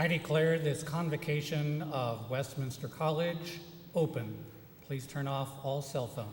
I declare this convocation of Westminster College open. Please turn off all cell phones.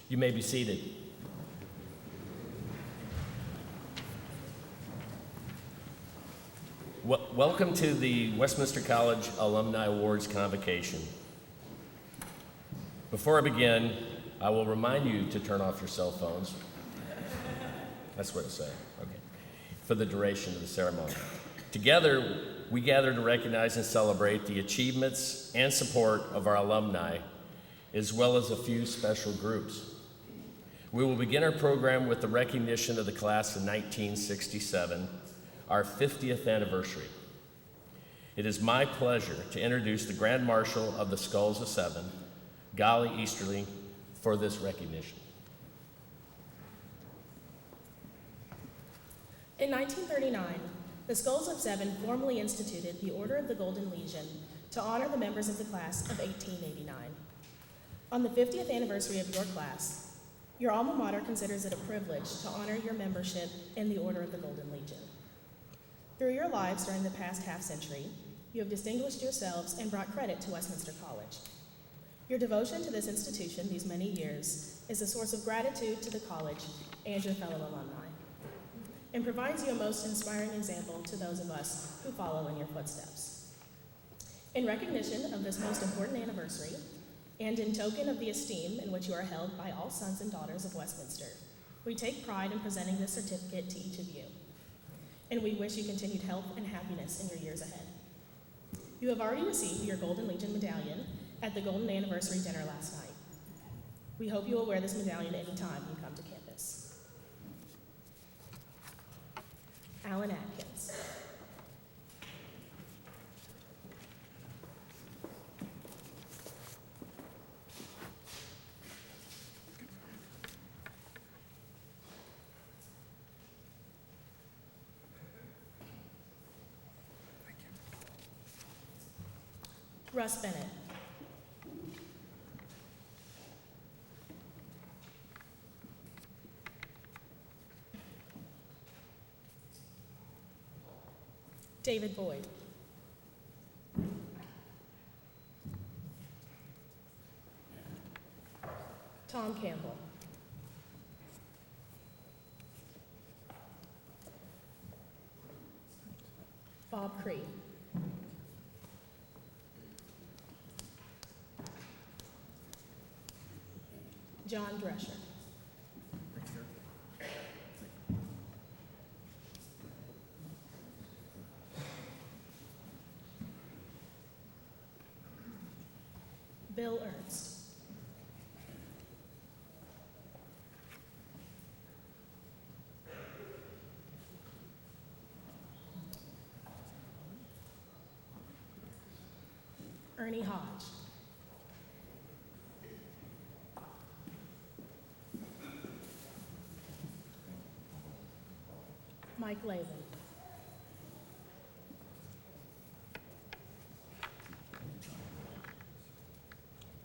You may be seated. Welcome to the Westminster College Alumni Awards Convocation. Before I begin, I will remind you to turn off your cell phones. That's what it said, okay. For the duration of the ceremony. Together, we gather to recognize and celebrate the achievements and support of our alumni, as well as a few special groups. We will begin our program with the recognition of the class of 1967, our 50th anniversary. It is my pleasure to introduce the Grand Marshal of the Skulls of Seven, Golly Easterly, for this recognition. In 1939, the Skulls of Seven formally instituted the Order of the Golden Legion to honor the members of the class of 1889. On the 50th anniversary of your class, your alma mater considers it a privilege to honor your membership in the Order of the Golden Legion. Through your lives during the past half-century, you have distinguished yourselves and brought credit to Westminster College. Your devotion to this institution these many years is a source of gratitude to the college and your fellow alumni, and provides you a most inspiring example to those of us who follow in your footsteps. In recognition of this most important anniversary, and in token of the esteem in which you are held by all sons and daughters of Westminster, we take pride in presenting this certificate to each of you, and we wish you continued health and happiness in your years ahead. You have already received your Golden Legion medallion at the Golden Anniversary dinner last night. We hope you will wear this medallion anytime you come to campus. Alan Atkins. Russ Bennett. David Boyd. Tom Campbell. Bob Cree. John Drescher. Bill Ernst. Ernie Hodge. Mike Latham.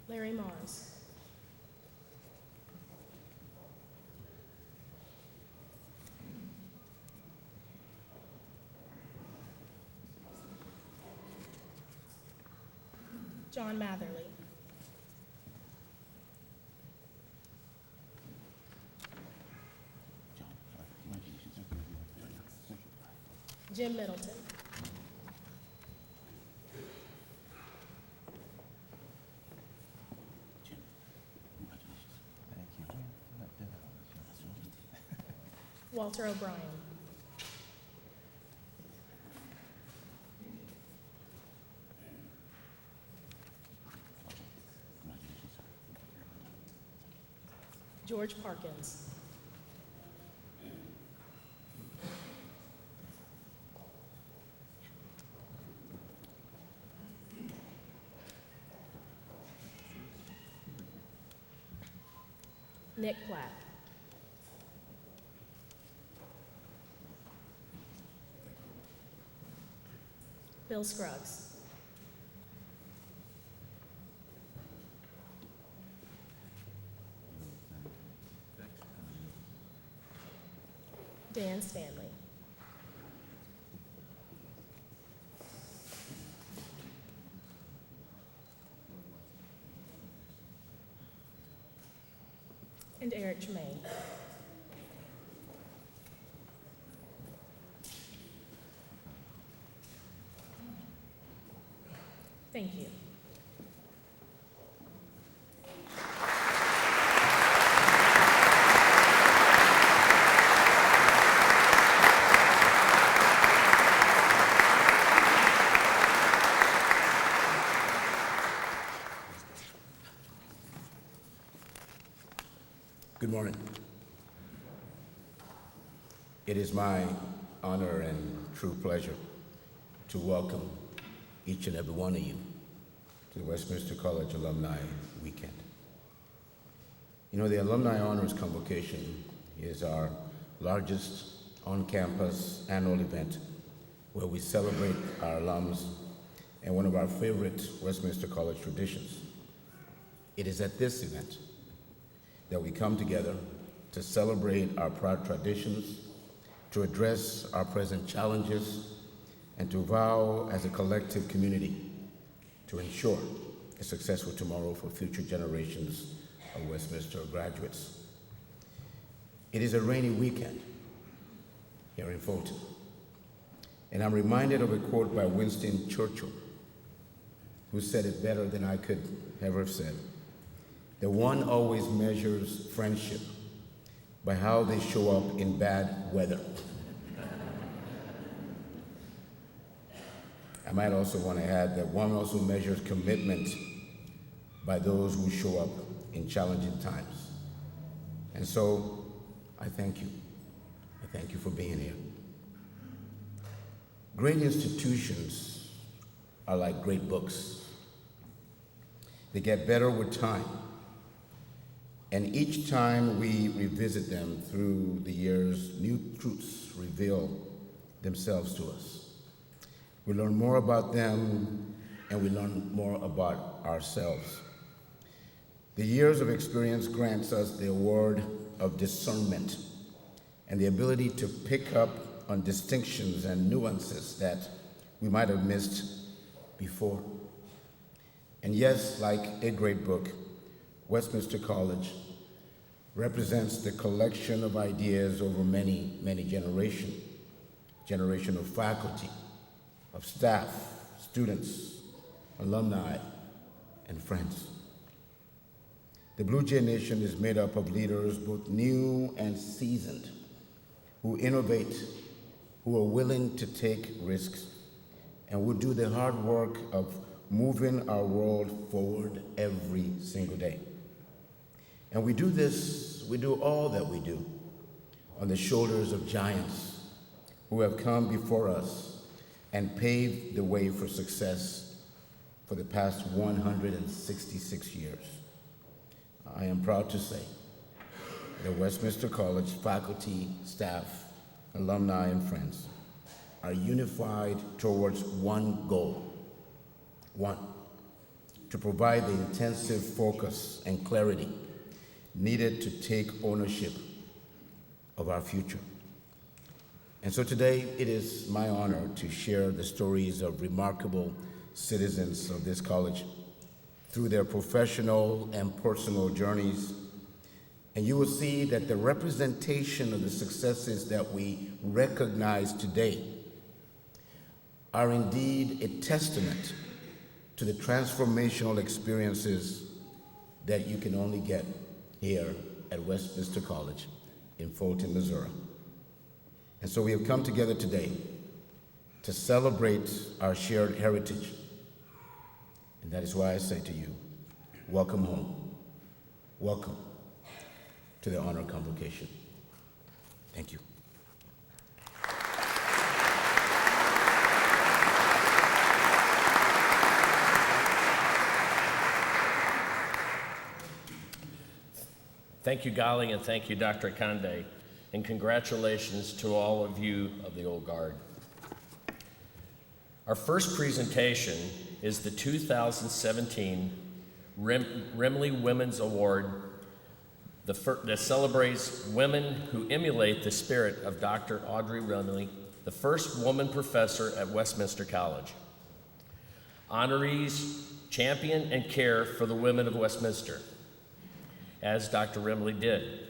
Larry Mars. John Matherly. Jim Middleton. Walter O'Brien. George Parkins. Nick Platt. Bill Scruggs. Dan Stanley. And Eric Tremaine. Thank you. Good morning. It is my honor and true pleasure to welcome each and every one of you to the Westminster College Alumni Weekend. You know, the Alumni Honors Convocation is our largest on-campus annual event where we celebrate our alums and one of our favorite Westminster College traditions. It is at this event that we come together to celebrate our proud traditions, to address our present challenges, and to vow as a collective community to ensure a successful tomorrow for future generations of Westminster graduates. It is a rainy weekend here in Fulton, and I'm reminded of a quote by Winston Churchill, who said it better than I could ever have said. The one always measures friendship by how they show up in bad weather. I might also want to add that one also measures commitment by those who show up in challenging times. And so, I thank you. I thank you for being here. Great institutions are like great books. They get better with time. And each time we revisit them through the years, new truths reveal themselves to us. We learn more about them, and we learn more about ourselves. The years of experience grants us the award of discernment and the ability to pick up on distinctions and nuances that we might have missed before. And yes, like a great book, Westminster College represents the collection of ideas over many, many generations of faculty, of staff, students, alumni, and friends. The Blue Jay Nation is made up of leaders both new and seasoned, who innovate, who are willing to take risks, and who do the hard work of moving our world forward every single day. And we do all that we do on the shoulders of giants who have come before us and paved the way for success for the past 166 years. I am proud to say that Westminster College faculty, staff, alumni, and friends are unified towards one goal. One, to provide the intensive focus and clarity needed to take ownership of our future. And so today, it is my honor to share the stories of remarkable citizens of this college through their professional and personal journeys. And you will see that the representation of the successes that we recognize today are indeed a testament to the transformational experiences that you can only get here at Westminster College in Fulton, Missouri. And so we have come together today to celebrate our shared heritage. And that is why I say to you, welcome home. Welcome to the Honor Convocation. Thank you. Thank you, Gali, and thank you, Dr. Akande, and congratulations to all of you of the Old Guard. Our first presentation is the 2017 Remley Women's Award that celebrates women who emulate the spirit of Dr. Audrey Remley, the first woman professor at Westminster College. Honorees champion and care for the women of Westminster, as Dr. Remley did,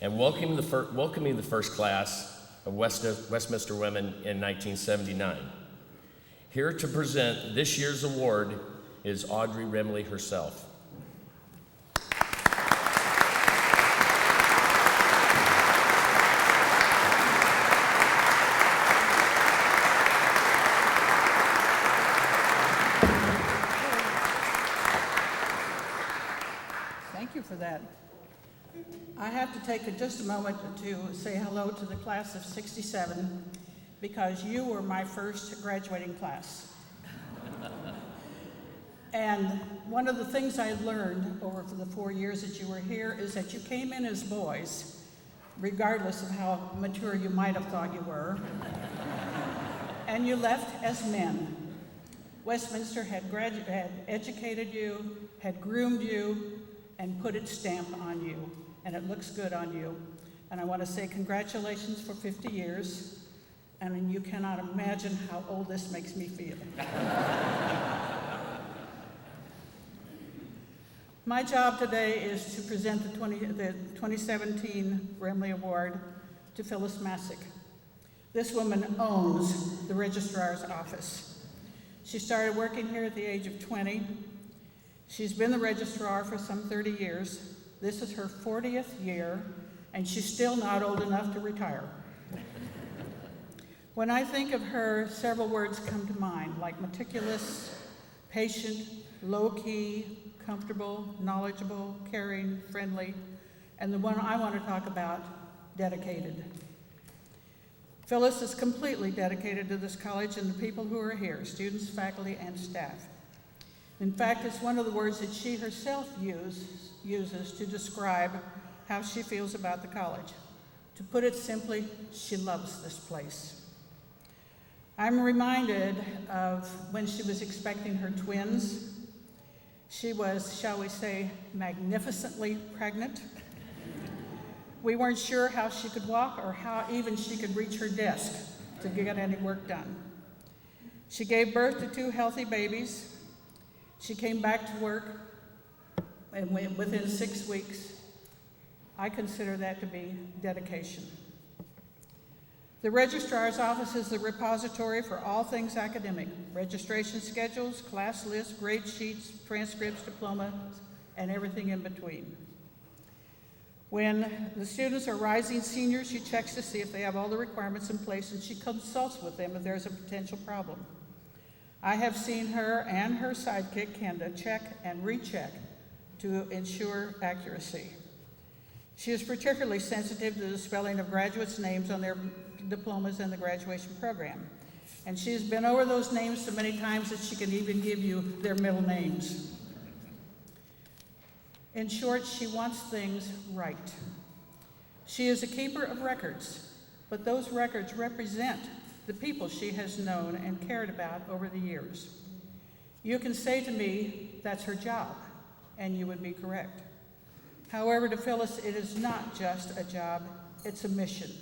and welcoming the first class of Westminster women in 1979. Here to present this year's award is Audrey Remley herself. Thank you for that. I have to take just a moment to say hello to the class of '67 because you were my first graduating class. And one of the things I learned over the 4 years that you were here is that you came in as boys, regardless of how mature you might have thought you were, and you left as men. Westminster had educated you, had groomed you, and put its stamp on you, and it looks good on you. And I want to say congratulations for 50 years, and you cannot imagine how old this makes me feel. My job today is to present the 2017 Remley Award to Phyllis Masick. This woman owns the registrar's office. She started working here at the age of 20. She's been the registrar for some 30 years. This is her 40th year, and she's still not old enough to retire. When I think of her, several words come to mind, like meticulous, patient, low-key, comfortable, knowledgeable, caring, friendly, and the one I want to talk about, dedicated. Phyllis is completely dedicated to this college and the people who are here, students, faculty, and staff. In fact, it's one of the words that she herself uses to describe how she feels about the college. To put it simply, she loves this place. I'm reminded of when she was expecting her twins. She was, shall we say, magnificently pregnant. We weren't sure how she could walk or how even she could reach her desk to get any work done. She gave birth to 2 healthy babies. She came back to work, and within 6 weeks, I consider that to be dedication. The registrar's office is the repository for all things academic: registration schedules, class lists, grade sheets, transcripts, diplomas, and everything in between. When the students are rising seniors, she checks to see if they have all the requirements in place, and she consults with them if there's a potential problem. I have seen her and her sidekick, Kenda, check and recheck to ensure accuracy. She is particularly sensitive to the spelling of graduates' names on their diplomas and the graduation program. And she has been over those names so many times that she can even give you their middle names. In short, she wants things right. She is a keeper of records, but those records represent the people she has known and cared about over the years. You can say to me, that's her job, and you would be correct. However, to Phyllis, it is not just a job, it's a mission.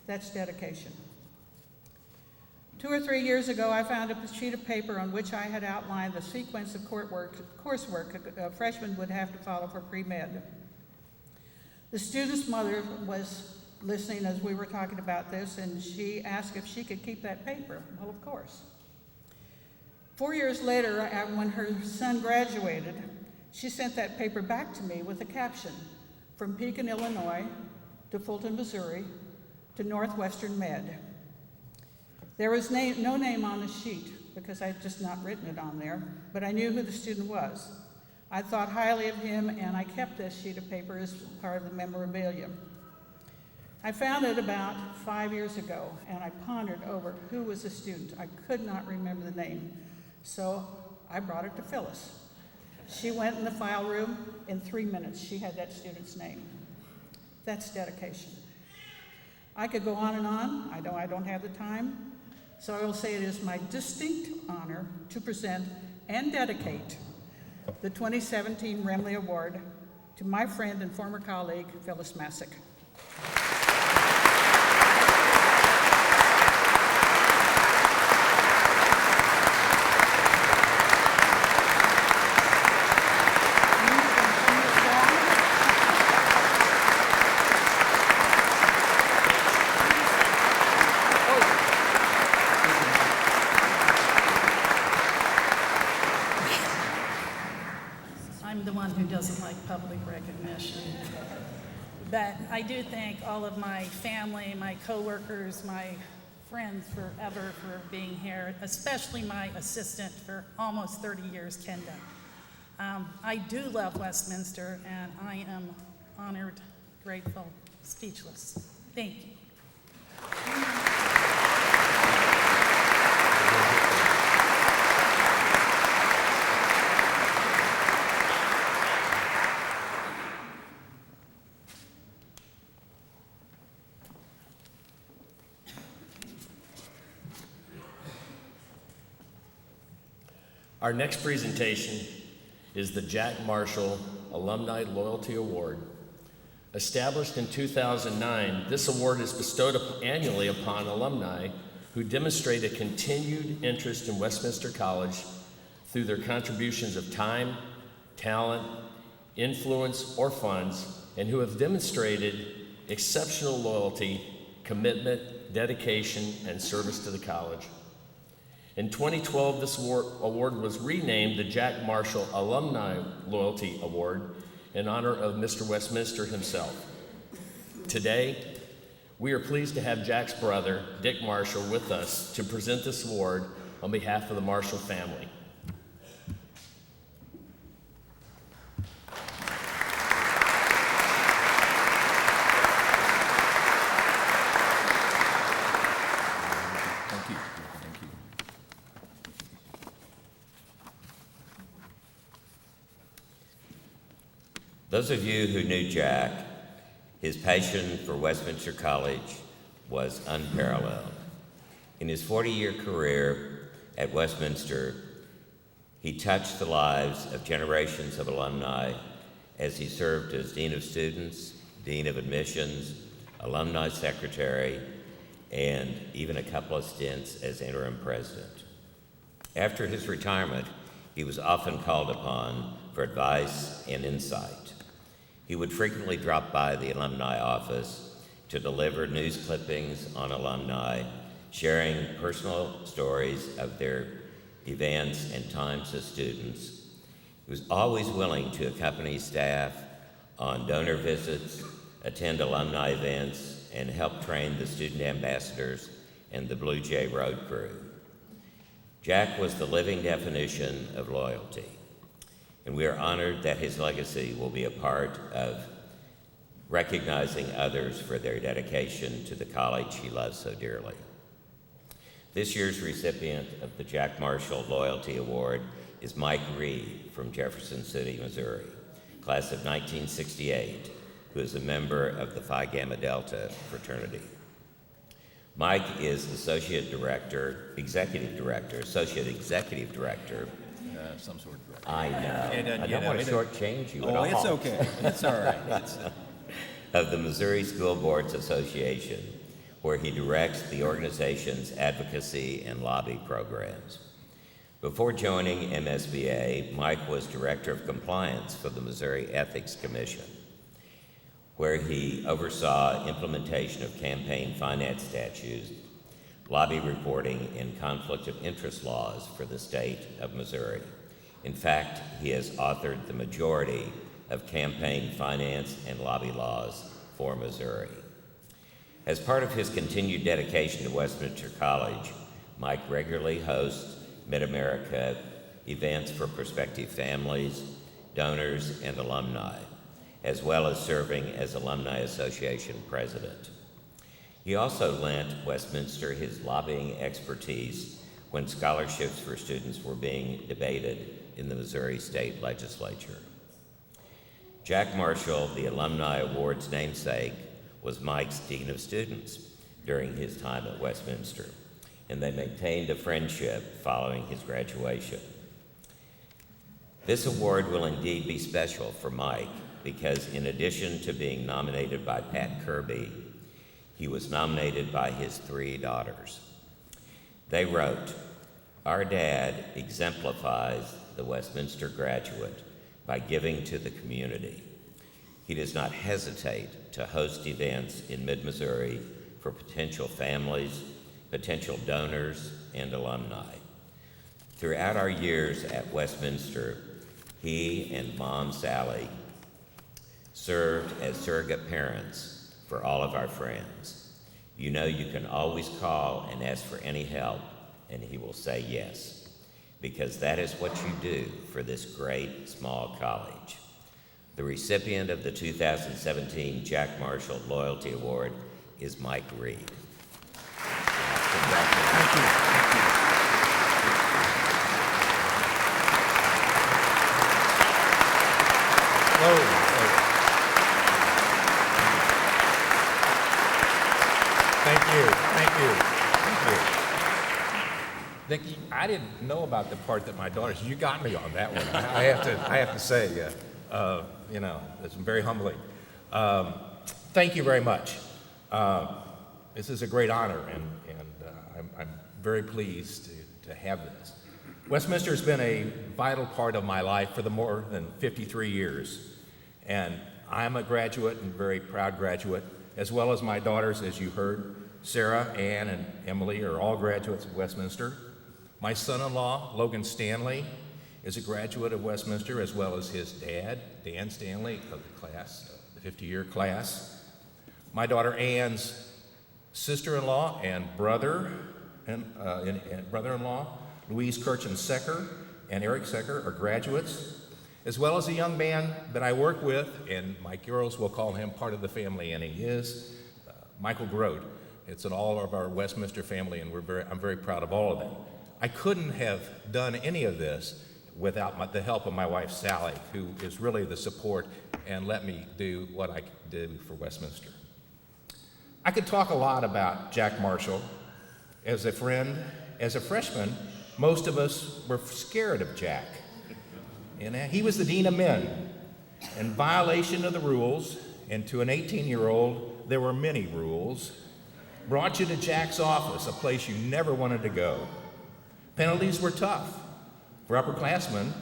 That's dedication. 2 or 3 years ago, I found a sheet of paper on which I had outlined the sequence of coursework a freshman would have to follow for pre-med. The student's mother was listening as we were talking about this, and she asked if she could keep that paper. Well, of course. 4 years later, when her son graduated, she sent that paper back to me with a caption: from Pekin, Illinois, to Fulton, Missouri, to Northwestern Med. There was no name on the sheet because I'd just not written it on there, but I knew who the student was. I thought highly of him, and I kept this sheet of paper as part of the memorabilia. I found it about 5 years ago, and I pondered over who was the student. I could not remember the name, so I brought it to Phyllis. She went in the file room. In 3 minutes, she had that student's name. That's dedication. I could go on and on. I know I don't have the time. So I will say it is my distinct honor to present and dedicate the 2017 Remley Award to my friend and former colleague, Phyllis Masick. I'm the one who doesn't like public recognition. But I do thank all of my family, my coworkers, my friends forever for being here, especially my assistant for almost 30 years, Kenda. I do love Westminster, and I am honored, grateful, speechless. Thank you. Our next presentation is the Jack Marshall Alumni Loyalty Award. Established in 2009, this award is bestowed annually upon alumni who demonstrate a continued interest in Westminster College through their contributions of time, talent, influence, or funds, and who have demonstrated exceptional loyalty, commitment, dedication, and service to the college. In 2012, this award was renamed the Jack Marshall Alumni Loyalty Award in honor of Mr. Westminster himself. Today, we are pleased to have Jack's brother, Dick Marshall, with us to present this award on behalf of the Marshall family. Those of you who knew Jack, his passion for Westminster College was unparalleled. In his 40-year career at Westminster, he touched the lives of generations of alumni as he served as Dean of Students, Dean of Admissions, Alumni Secretary, and even a couple of stints as interim president. After his retirement, he was often called upon for advice and insight. He would frequently drop by the alumni office to deliver news clippings on alumni, sharing personal stories of their events and times as students. He was always willing to accompany staff on donor visits, attend alumni events, and help train the student ambassadors and the Blue Jay Road crew. Jack was the living definition of loyalty, and we are honored that his legacy will be a part of recognizing others for their dedication to the college he loves so dearly. This year's recipient of the Jack Marshall Loyalty Award is Mike Reed from Jefferson City, Missouri, class of 1968, who is a member of the Phi Gamma Delta fraternity. Mike is Associate Executive Director, Some sort of director. I know. I don't want to shortchange you at all. Oh, it's okay. It's all right. Of the Missouri School Boards Association, where he directs the organization's advocacy and lobby programs. Before joining MSBA, Mike was Director of Compliance for the Missouri Ethics Commission, where he oversaw implementation of campaign finance statutes, lobby reporting, and conflict of interest laws for the state of Missouri. In fact, he has authored the majority of campaign finance and lobby laws for Missouri. As part of his continued dedication to Westminster College, Mike regularly hosts Mid-America events for prospective families, donors, and alumni, as well as serving as Alumni Association president. He also lent Westminster his lobbying expertise when scholarships for students were being debated in the Missouri State Legislature. Jack Marshall, the Alumni Award's namesake, was Mike's Dean of Students during his time at Westminster, and they maintained a friendship following his graduation. This award will indeed be special for Mike because in addition to being nominated by Pat Kirby, he was nominated by his 3 daughters. They wrote, "Our dad exemplifies the Westminster graduate by giving to the community. He does not hesitate to host events in mid-Missouri for potential families, potential donors, and alumni. Throughout our years at Westminster, he and Mom Sally served as surrogate parents for all of our friends. You know you can always call and ask for any help, and he will say yes, because that is what you do for this great small college." The recipient of the 2017 Jack Marshall Loyalty Award is Mike Reed. Thank you. Thank you. Nikki, I didn't know about the part that my daughters. You got me on that one. I have to say, it's very humbling. Thank you very much. This is a great honor, and I'm very pleased to have this. Westminster has been a vital part of my life for the more than 53 years, and I'm a graduate and very proud graduate, as well as my daughters, as you heard. Sarah, Ann, and Emily are all graduates of Westminster. My son-in-law, Logan Stanley, is a graduate of Westminster, as well as his dad, Dan Stanley, of the class, the 50-year class. My daughter Ann's sister-in-law and brother and brother-in-law, Louise Kirchen-Secker and Eric Secker, are graduates, as well as a young man that I work with, and my girls will call him part of the family, and he is Michael Grote. It's in all of our Westminster family, and I'm very proud of all of them. I couldn't have done any of this without the help of my wife, Sally, who is really the support and let me do what I do for Westminster. I could talk a lot about Jack Marshall. As a friend, as a freshman, most of us were scared of Jack. And he was the Dean of Men, in violation of the rules, and to an 18-year-old, there were many rules, brought you to Jack's office, a place you never wanted to go. Penalties were tough. For upperclassmen,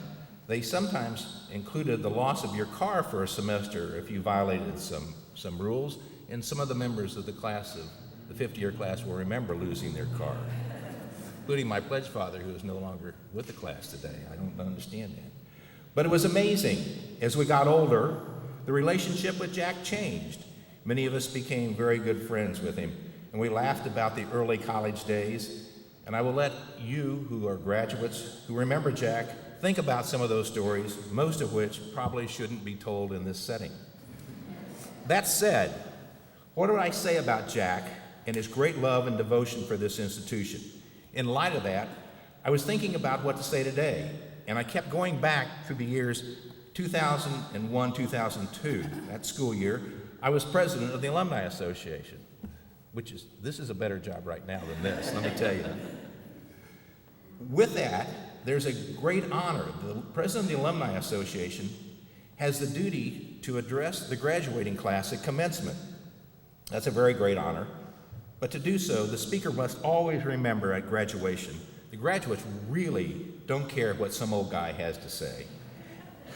they sometimes included the loss of your car for a semester if you violated some rules, and some of the members of the class, of the 50-year class, will remember losing their car, including my pledge father, who is no longer with the class today. I don't understand that. But it was amazing. As we got older, the relationship with Jack changed. Many of us became very good friends with him, and we laughed about the early college days. And I will let you, who are graduates, who remember Jack, think about some of those stories, most of which probably shouldn't be told in this setting. That said, what do I say about Jack and his great love and devotion for this institution? In light of that, I was thinking about what to say today, and I kept going back through the years 2001, 2002, that school year. I was president of the Alumni Association, this is a better job right now than this, let me tell you. With that, there's a great honor. The president of the Alumni Association has the duty to address the graduating class at commencement. That's a very great honor. But to do so, the speaker must always remember at graduation, the graduates really don't care what some old guy has to say.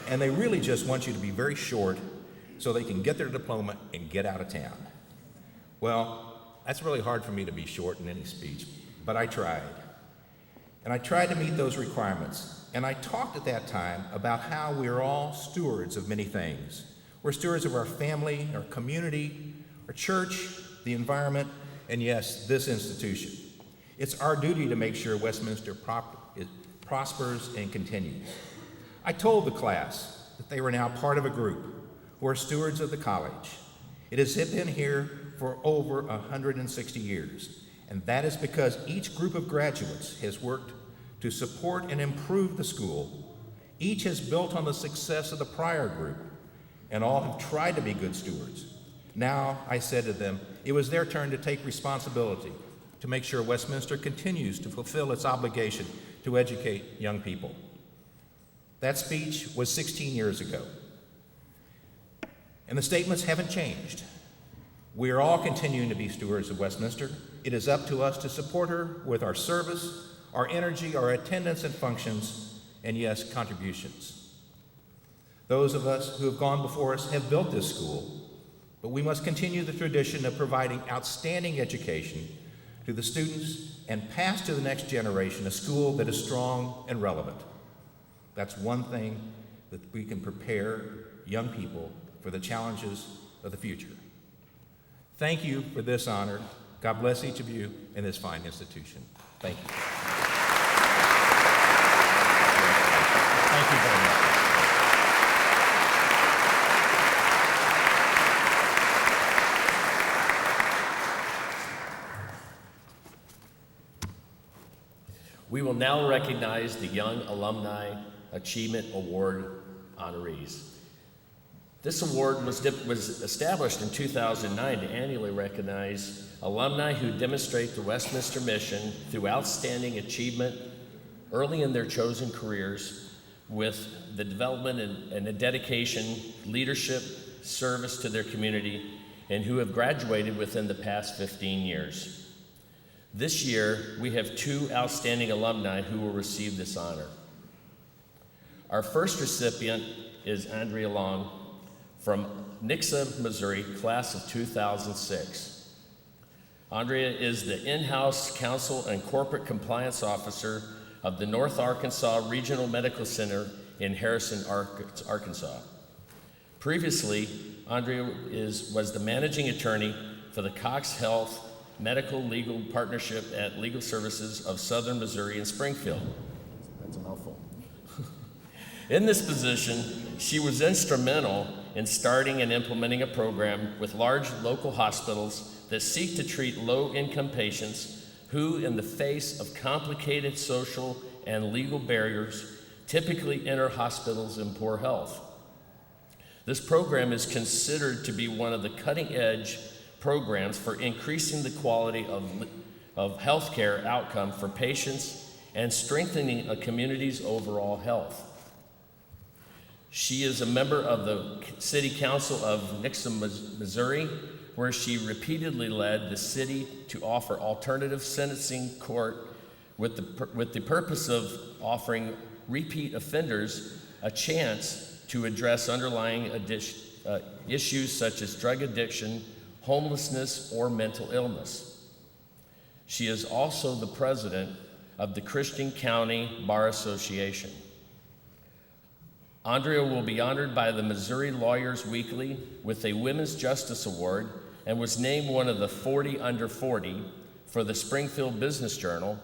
And they really just want you to be very short so they can get their diploma and get out of town. Well, that's really hard for me to be short in any speech, but I tried. And I tried to meet those requirements. And I talked at that time about how we are all stewards of many things. We're stewards of our family, our community, our church, the environment, and yes, this institution. It's our duty to make sure Westminster prospers and continues. I told the class that they were now part of a group who are stewards of the college. It has been here for over 160 years, and that is because each group of graduates has worked to support and improve the school, Each has built on the success of the prior group, and all have tried to be good stewards. Now, I said to them, it was their turn to take responsibility to make sure Westminster continues to fulfill its obligation to educate young people. That speech was 16 years ago, and the statements haven't changed. We are all continuing to be stewards of Westminster. It is up to us to support her with our service, our energy, our attendance and functions, and yes, contributions. Those of us who have gone before us have built this school, but we must continue the tradition of providing outstanding education to the students and pass to the next generation a school that is strong and relevant. That's one thing that we can prepare young people for the challenges of the future. Thank you for this honor. God bless each of you in this fine institution. Thank you. Thank you very much. We will now recognize the Young Alumni Achievement Award honorees. This award was established in 2009 to annually recognize alumni who demonstrate the Westminster mission through outstanding achievement early in their chosen careers with the development and the dedication, leadership, service to their community, and who have graduated within the past 15 years. This year, we have 2 outstanding alumni who will receive this honor. Our first recipient is Andrea Long from Nixa, Missouri, class of 2006. Andrea is the in-house counsel and corporate compliance officer of the North Arkansas Regional Medical Center in Harrison, Arkansas. Previously, Andrea was the managing attorney for the Cox Health Medical Legal Partnership at Legal Services of Southern Missouri in Springfield. That's a mouthful. In this position, she was instrumental in starting and implementing a program with large local hospitals that seek to treat low-income patients who, in the face of complicated social and legal barriers, typically enter hospitals in poor health. This program is considered to be one of the cutting-edge programs for increasing the quality of healthcare outcome for patients and strengthening a community's overall health. She is a member of the City Council of Nixa, Missouri, where she repeatedly led the city to offer alternative sentencing court with the purpose of offering repeat offenders a chance to address underlying issues such as drug addiction, homelessness, or mental illness. She is also the president of the Christian County Bar Association. Andrea will be honored by the Missouri Lawyers Weekly with a Women's Justice Award and was named one of the 40 under 40 for the Springfield Business Journal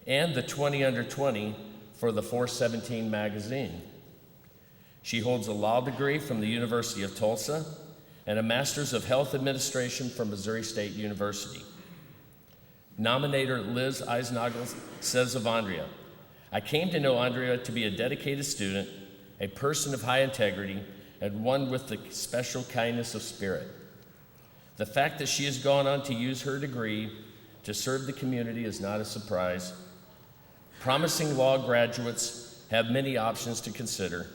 and the 20 under 20 for the 417 magazine. She holds a law degree from the University of Tulsa and a Master's of Health Administration from Missouri State University. Nominator Liz Eisnagel says of Andrea, "I came to know Andrea to be a dedicated student, a person of high integrity, and one with the special kindness of spirit. The fact that she has gone on to use her degree to serve the community is not a surprise. Promising law graduates have many options to consider.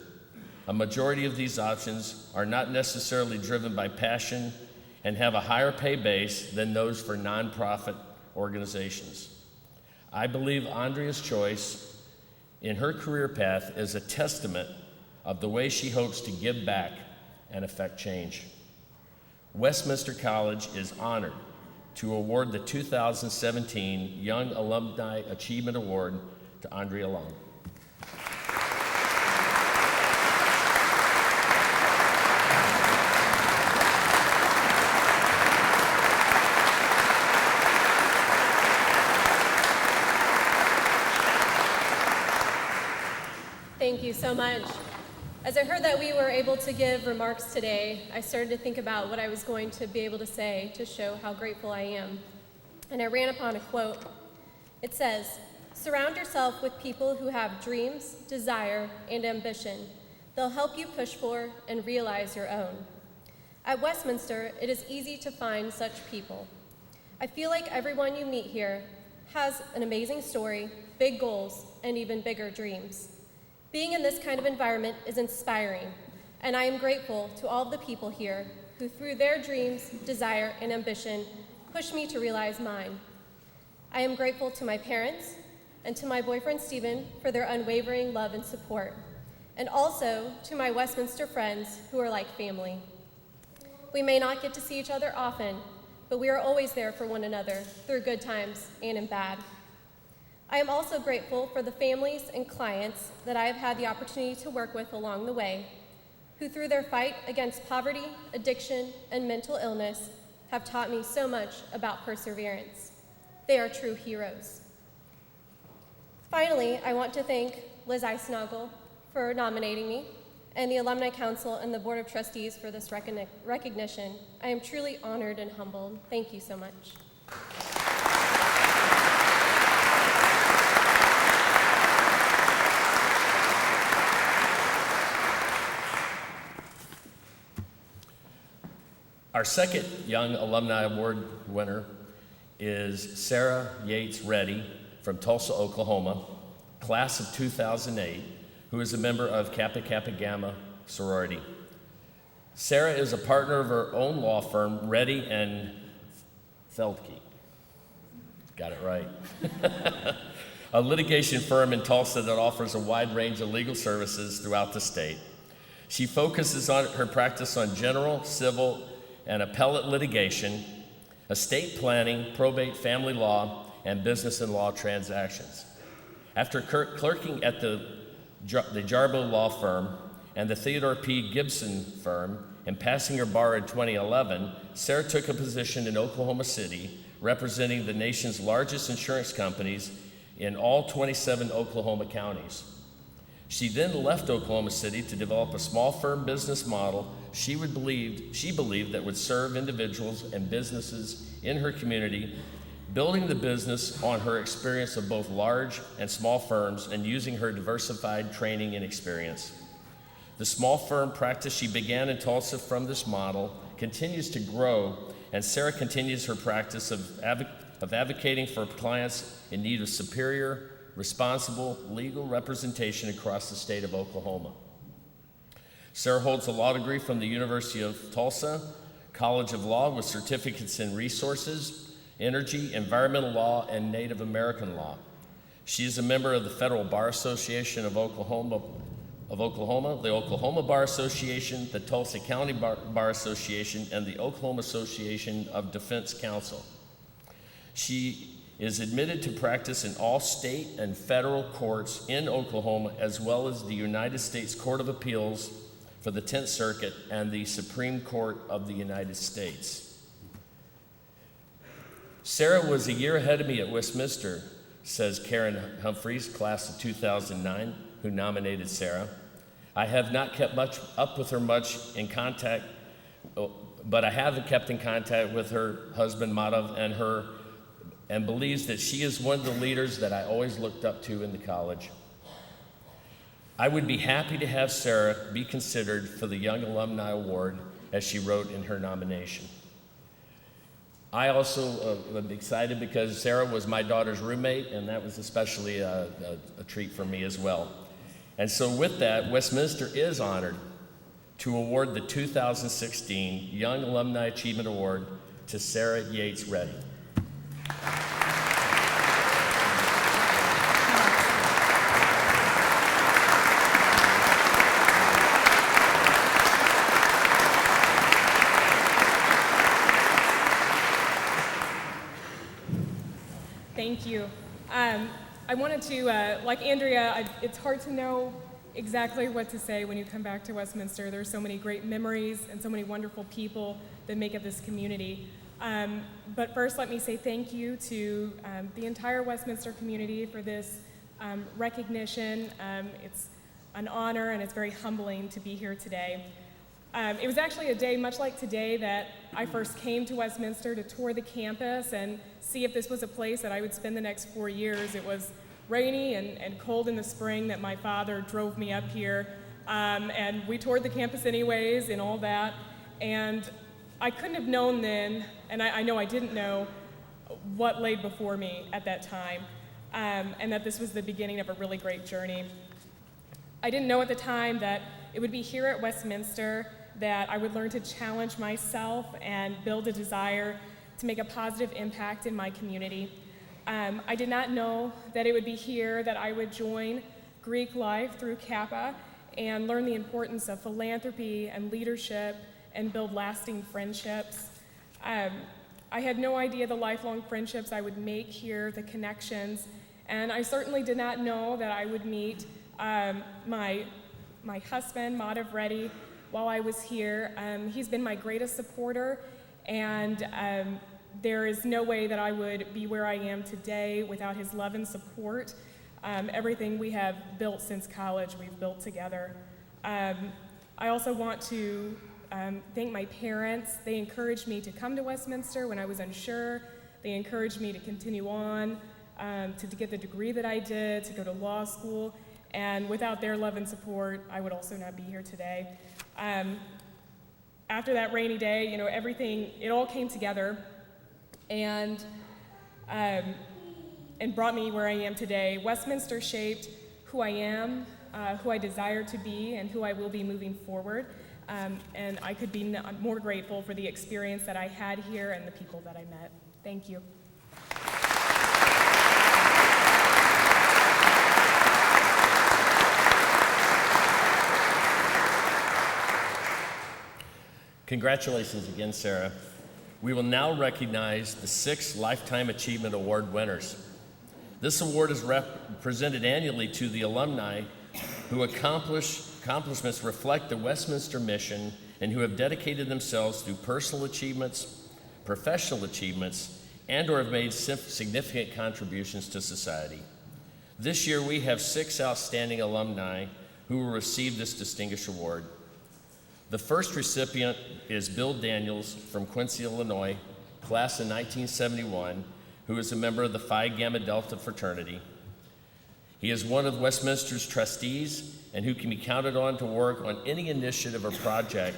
A majority of these options are not necessarily driven by passion and have a higher pay base than those for nonprofit organizations. I believe Andrea's choice in her career path is a testament of the way she hopes to give back and affect change. Westminster College is honored to award the 2017 Young Alumni Achievement Award to Andrea Long." Thank you so much. As I heard that we were able to give remarks today, I started to think about what I was going to be able to say to show how grateful I am. And I ran upon a quote. It says, Surround yourself with people who have dreams, desire, and ambition. They'll help you push for and realize your own. At Westminster, it is easy to find such people. I feel like everyone you meet here has an amazing story, big goals, and even bigger dreams. Being in this kind of environment is inspiring, and I am grateful to all of the people here who, through their dreams, desire, and ambition, push me to realize mine. I am grateful to my parents and to my boyfriend Stephen for their unwavering love and support, and also to my Westminster friends who are like family. We may not get to see each other often, but we are always there for one another through good times and in bad. I am also grateful for the families and clients that I have had the opportunity to work with along the way, who through their fight against poverty, addiction, and mental illness have taught me so much about perseverance. They are true heroes. Finally, I want to thank Liz Eisnagel for nominating me, and the Alumni Council and the Board of Trustees for this recognition. I am truly honored and humbled. Thank you so much. Our second Young Alumni Award winner is Sarah Yates Reddy from Tulsa, Oklahoma, class of 2008, who is a member of Kappa Kappa Gamma sorority. Sarah is a partner of her own law firm, Reddy and Feldke. Got it right. A litigation firm in Tulsa that offers a wide range of legal services throughout the state. She focuses on her practice on general, civil, and appellate litigation, estate planning, probate, family law, and business and law transactions. After clerking at the Jarbo Law Firm and the Theodore P. Gibson Firm and passing her bar in 2011, Sarah took a position in Oklahoma City representing the nation's largest insurance companies in all 27 Oklahoma counties. She then left Oklahoma City to develop a small firm business model she believed that would serve individuals and businesses in her community, building the business on her experience of both large and small firms and using her diversified training and experience. The small firm practice she began in Tulsa from this model continues to grow, and Sarah continues her practice of advocating for clients in need of superior, responsible legal representation across the state of Oklahoma. Sarah holds a law degree from the University of Tulsa College of Law with certificates in resources, energy, environmental law, and Native American law. She is a member of the Federal Bar Association of Oklahoma, the Oklahoma Bar Association, the Tulsa County Bar Association, and the Oklahoma Association of Defense Counsel. She is admitted to practice in all state and federal courts in Oklahoma, as well as the United States Court of Appeals for the 10th Circuit and the Supreme Court of the United States. Sarah was a year ahead of me at Westminster, says Karen Humphreys, class of 2009, who nominated Sarah. I have not kept much up with her in contact, but I have kept in contact with her husband Madhav and believes that she is one of the leaders that I always looked up to in the college. I would be happy to have Sarah be considered for the Young Alumni Award, as she wrote in her nomination. I also am excited because Sarah was my daughter's roommate, and that was especially a treat for me as well. And so with that, Westminster is honored to award the 2016 Young Alumni Achievement Award to Sarah Yates Reddy. Thank you. I wanted to, like Andrea, it's hard to know exactly what to say when you come back to Westminster. There's so many great memories and so many wonderful people that make up this community. But first, let me say thank you to the entire Westminster community for this recognition. It's an honor and it's very humbling to be here today. It was actually a day much like today that I first came to Westminster to tour the campus and see if this was a place that I would spend the next 4 years. It was rainy and cold in the spring that my father drove me up here. And we toured the campus anyways and all that. And I couldn't have known then, and I know I didn't know, what laid before me at that time, and that this was the beginning of a really great journey. I didn't know at the time that it would be here at Westminster that I would learn to challenge myself and build a desire to make a positive impact in my community. I did not know that it would be here that I would join Greek life through Kappa and learn the importance of philanthropy and leadership and build lasting friendships. I had no idea the lifelong friendships I would make here, the connections, and I certainly did not know that I would meet my husband, Madhav Reddy, while I was here. He's been my greatest supporter, and there is no way that I would be where I am today without his love and support. Everything we have built since college, we've built together. I also want to thank my parents. They encouraged me to come to Westminster when I was unsure. They encouraged me to continue on, to get the degree that I did, to go to law school. And without their love and support, I would also not be here today. After that rainy day, everything, it all came together and brought me where I am today. Westminster shaped who I am, who I desire to be, and who I will be moving forward. And I could be more grateful for the experience that I had here and the people that I met. Thank you. Congratulations again, Sarah. We will now recognize the 6 Lifetime Achievement Award winners. This award is presented annually to the alumni who accomplishments reflect the Westminster mission and who have dedicated themselves through personal achievements, professional achievements, and or have made significant contributions to society. This year we have 6 outstanding alumni who will receive this distinguished award. The first recipient is Bill Daniels from Quincy, Illinois, class of 1971, who is a member of the Phi Gamma Delta fraternity. He is one of Westminster's trustees and who can be counted on to work on any initiative or project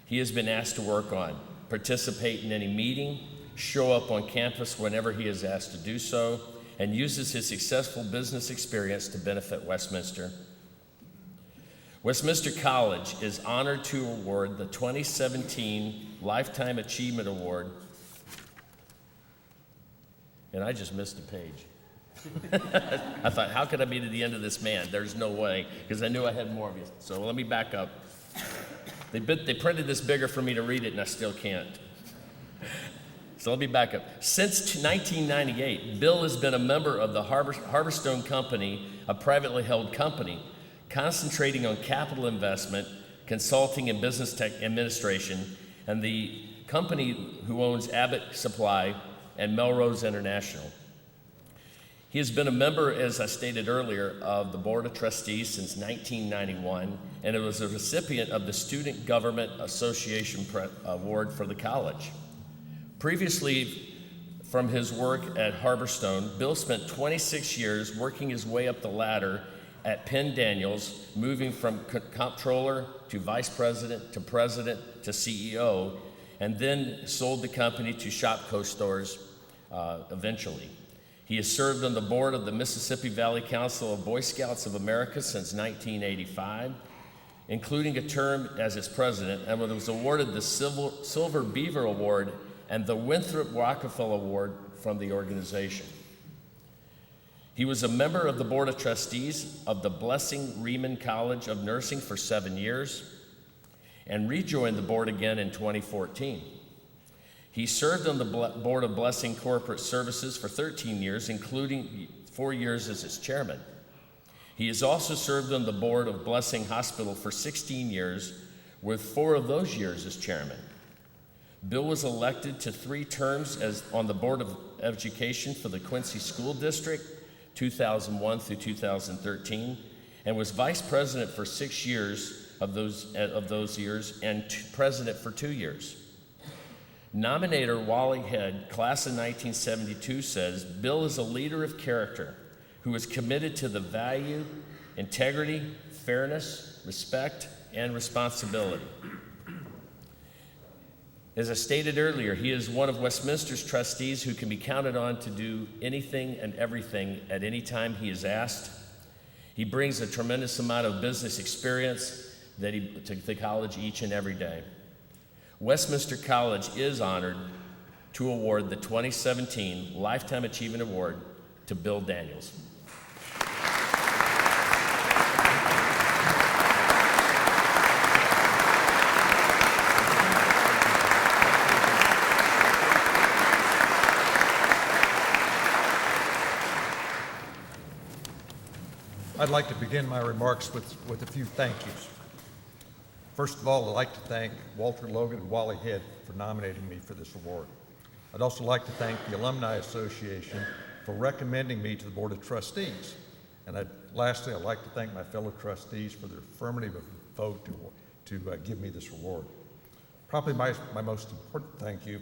he has been asked to work on, participate in any meeting, show up on campus whenever he is asked to do so, and uses his successful business experience to benefit Westminster. Westminster College is honored to award the 2017 Lifetime Achievement Award. And I just missed a page. I thought, how could I be to the end of this man? There's no way, because I knew I had more of you. So let me back up. They printed this bigger for me to read it, and I still can't. So let me back up. Since 1998, Bill has been a member of the Harborstone Company, a privately held company, concentrating on capital investment, consulting, and business tech administration, and the company who owns Abbott Supply and Melrose International. He has been a member, as I stated earlier, of the Board of Trustees since 1991, and it was a recipient of the Student Government Association Award for the college. Previously, from his work at Harborstone, Bill spent 26 years working his way up the ladder at Penn Daniels, moving from comptroller to vice president to CEO, and then sold the company to Shopko Stores eventually. He has served on the board of the Mississippi Valley Council of Boy Scouts of America since 1985, including a term as its president, and was awarded the Silver Beaver Award and the Winthrop Rockefeller Award from the organization. He was a member of the Board of Trustees of the Blessing Riemann College of Nursing for 7 years and rejoined the board again in 2014. He served on the Board of Blessing Corporate Services for 13 years, including 4 years as its chairman. He has also served on the Board of Blessing Hospital for 16 years, with 4 of those years as chairman. Bill was elected to 3 terms on the Board of Education for the Quincy School District, 2001 through 2013, and was vice president for 6 years of those years and president for 2 years. Nominator Wally Head, class of 1972, says, Bill is a leader of character, who is committed to the value, integrity, fairness, respect, and responsibility. As I stated earlier, he is one of Westminster's trustees who can be counted on to do anything and everything at any time he is asked. He brings a tremendous amount of business experience to the college each and every day. Westminster College is honored to award the 2017 Lifetime Achievement Award to Bill Daniels. I'd like to begin my remarks with a few thank yous. First of all, I'd like to thank Walter Logan and Wally Head for nominating me for this award. I'd also like to thank the Alumni Association for recommending me to the Board of Trustees. And lastly, I'd like to thank my fellow trustees for their affirmative vote to give me this award. Probably my most important thank you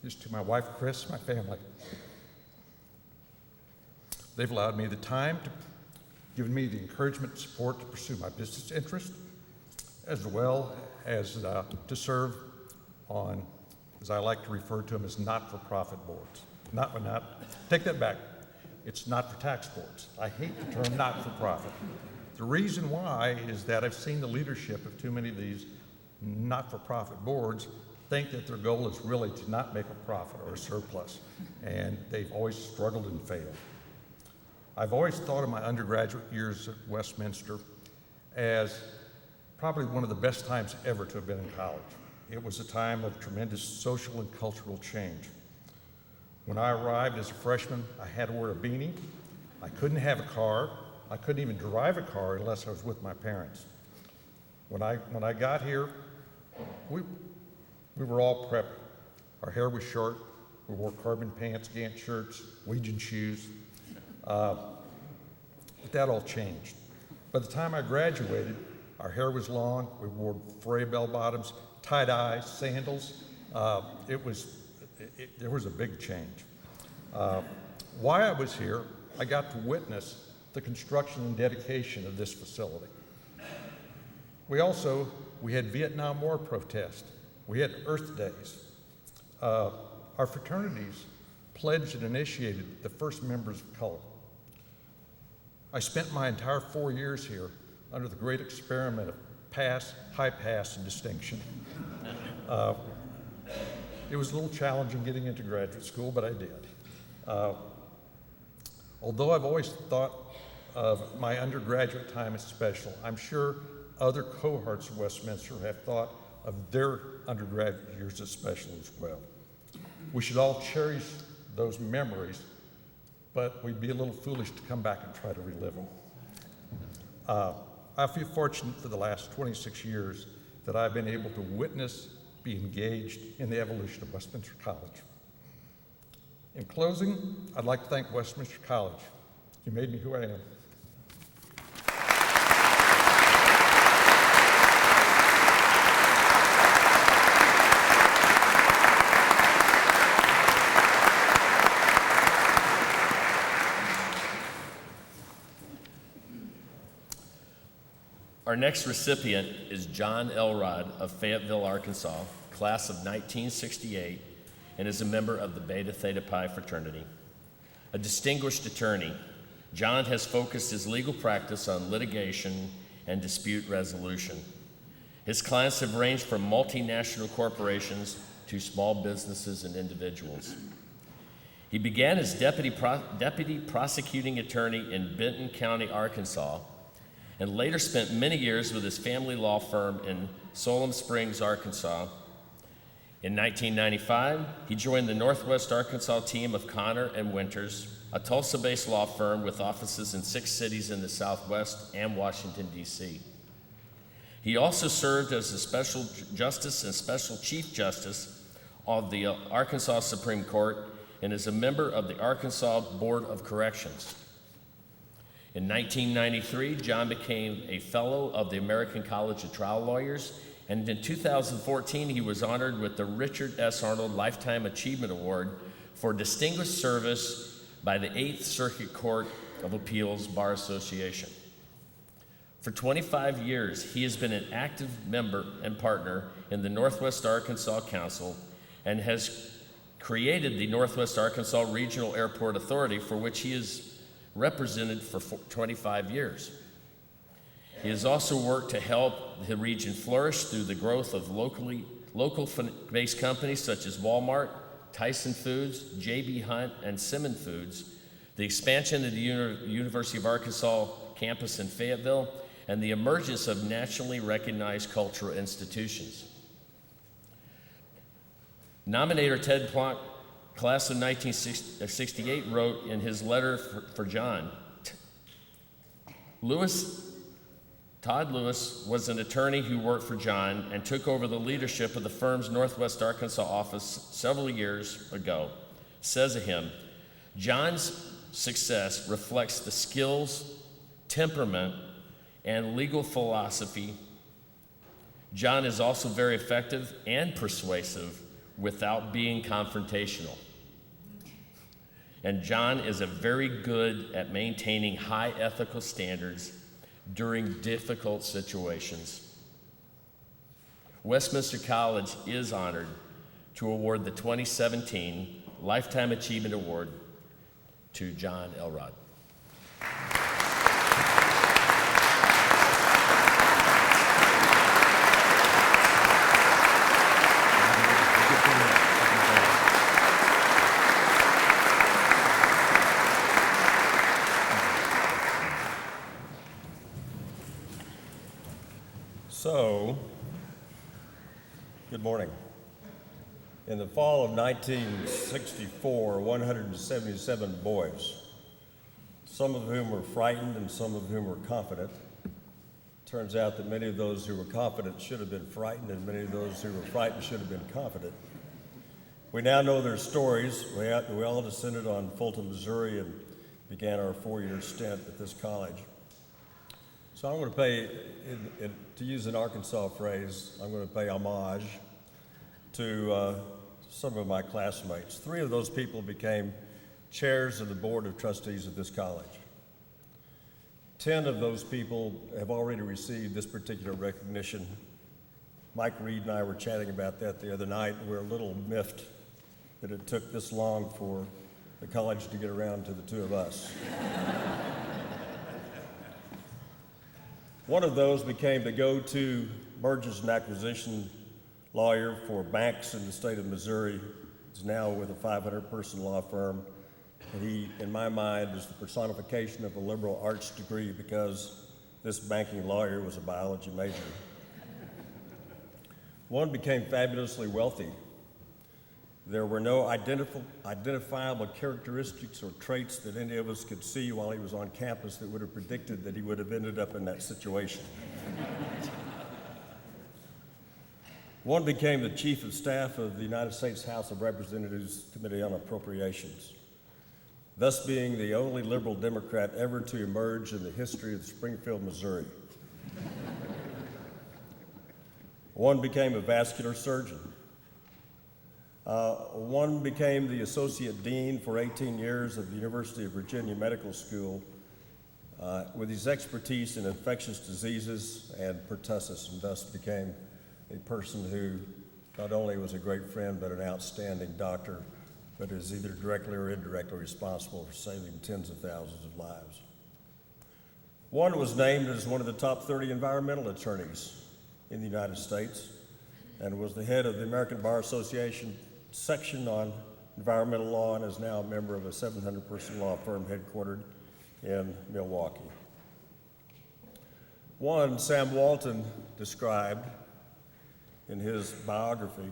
is to my wife, Chris, my family. They've allowed me the time to given me the encouragement and support to pursue my business interest, as well as to serve on, as I like to refer to them, as not-for-profit boards. Take that back. It's not for tax boards. I hate the term not-for-profit. The reason why is that I've seen the leadership of too many of these not-for-profit boards think that their goal is really to not make a profit or a surplus, and they've always struggled and failed. I've always thought of my undergraduate years at Westminster as probably one of the best times ever to have been in college. It was a time of tremendous social and cultural change. When I arrived as a freshman, I had to wear a beanie. I couldn't have a car. I couldn't even drive a car unless I was with my parents. When I got here, we were all prepped. Our hair was short. We wore carbon pants, Gant shirts, Legion shoes. But that all changed. By the time I graduated, our hair was long. We wore fray bell bottoms, tie-dye, sandals. There was a big change. While I was here, I got to witness the construction and dedication of this facility. We had Vietnam War protests. We had Earth Days. Our fraternities pledged and initiated the first members of color. I spent my entire 4 years here under the great experiment of pass, high pass, and distinction. It was a little challenging getting into graduate school, but I did. Although I've always thought of my undergraduate time as special, I'm sure other cohorts of Westminster have thought of their undergraduate years as special as well. We should all cherish those memories, but we'd be a little foolish to come back and try to relive them. I feel fortunate for the last 26 years that I've been able to witness, be engaged in the evolution of Westminster College. In closing, I'd like to thank Westminster College. You made me who I am. Our next recipient is John Elrod of Fayetteville, Arkansas, class of 1968, and is a member of the Beta Theta Pi fraternity. A distinguished attorney, John has focused his legal practice on litigation and dispute resolution. His clients have ranged from multinational corporations to small businesses and individuals. He began as deputy prosecuting attorney in Benton County, Arkansas, and later spent many years with his family law firm in Solom Springs, Arkansas. In 1995, he joined the Northwest Arkansas team of Connor and Winters, a Tulsa-based law firm with offices in 6 cities in the Southwest and Washington, D.C. He also served as a special justice and special chief justice of the Arkansas Supreme Court and is a member of the Arkansas Board of Corrections. In 1993, John became a fellow of the American College of Trial Lawyers, and in 2014, he was honored with the Richard S. Arnold Lifetime Achievement Award for distinguished service by the 8th Circuit Court of Appeals Bar Association. For 25 years, he has been an active member and partner in the Northwest Arkansas Council and has created the Northwest Arkansas Regional Airport Authority, for which he is represented for 25 years. He has also worked to help the region flourish through the growth of local-based companies such as Walmart, Tyson Foods, J.B. Hunt, and Simmons Foods, the expansion of the University of Arkansas campus in Fayetteville, and the emergence of nationally recognized cultural institutions. Nominator Ted Plonk, class of 1968, wrote in his letter for John, Todd Lewis was an attorney who worked for John and took over the leadership of the firm's Northwest Arkansas office several years ago. Says of him, John's success reflects the skills, temperament, and legal philosophy. John is also very effective and persuasive without being confrontational. And John is very good at maintaining high ethical standards during difficult situations. Westminster College is honored to award the 2017 Lifetime Achievement Award to John Elrod. So, good morning. In the fall of 1964, 177 boys, some of whom were frightened and some of whom were confident. Turns out that many of those who were confident should have been frightened, and many of those who were frightened should have been confident. We now know their stories. We all descended on Fulton, Missouri, and began our 4-year stint at this college. So I'm going to pay, to use an Arkansas phrase, I'm going to pay homage to some of my classmates. 3 of those people became chairs of the Board of Trustees of this college. 10 of those people have already received this particular recognition. Mike Reed and I were chatting about that the other night. We're a little miffed that it took this long for the college to get around to the 2 of us. One of those became the go-to mergers and acquisition lawyer for banks in the state of Missouri. He's now with a 500-person law firm. And he, in my mind, is the personification of a liberal arts degree because this banking lawyer was a biology major. One became fabulously wealthy. There were no identifiable characteristics or traits that any of us could see while he was on campus that would have predicted that he would have ended up in that situation. One became the Chief of Staff of the United States House of Representatives Committee on Appropriations, thus being the only liberal Democrat ever to emerge in the history of Springfield, Missouri. One became a vascular surgeon. One became the Associate Dean for 18 years of the University of Virginia Medical School with his expertise in infectious diseases and pertussis, and thus became a person who not only was a great friend but an outstanding doctor, but is either directly or indirectly responsible for saving tens of thousands of lives. One was named as one of the top 30 environmental attorneys in the United States and was the head of the American Bar Association section on environmental law and is now a member of a 700-person law firm headquartered in Milwaukee. One, Sam Walton described in his biography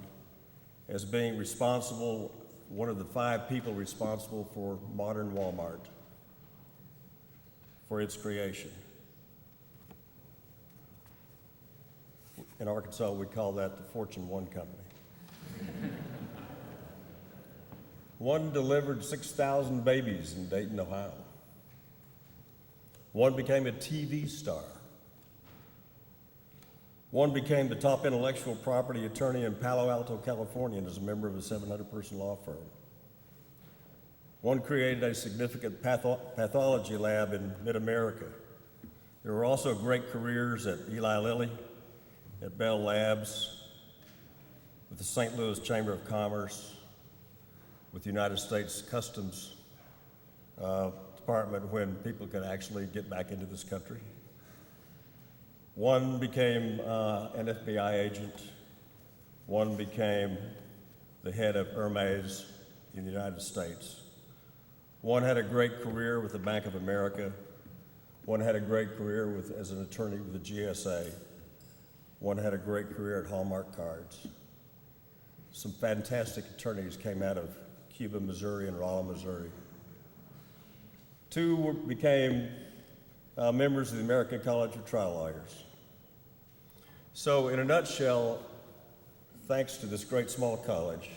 as being responsible, one of the 5 people responsible for modern Walmart, for its creation. In Arkansas, we call that the Fortune 1 company. One delivered 6,000 babies in Dayton, Ohio. One became a TV star. One became the top intellectual property attorney in Palo Alto, California, and is a member of a 700-person law firm. One created a significant pathology lab in mid-America. There were also great careers at Eli Lilly, at Bell Labs, with the St. Louis Chamber of Commerce, with the United States Customs Department when people could actually get back into this country. One became an FBI agent. One became the head of Hermes in the United States. One had a great career with the Bank of America. One had a great career as an attorney with the GSA. One had a great career at Hallmark Cards. Some fantastic attorneys came out of Cuba, Missouri, and Rolla, Missouri. Two became members of the American College of Trial Lawyers. So in a nutshell, thanks to this great small college,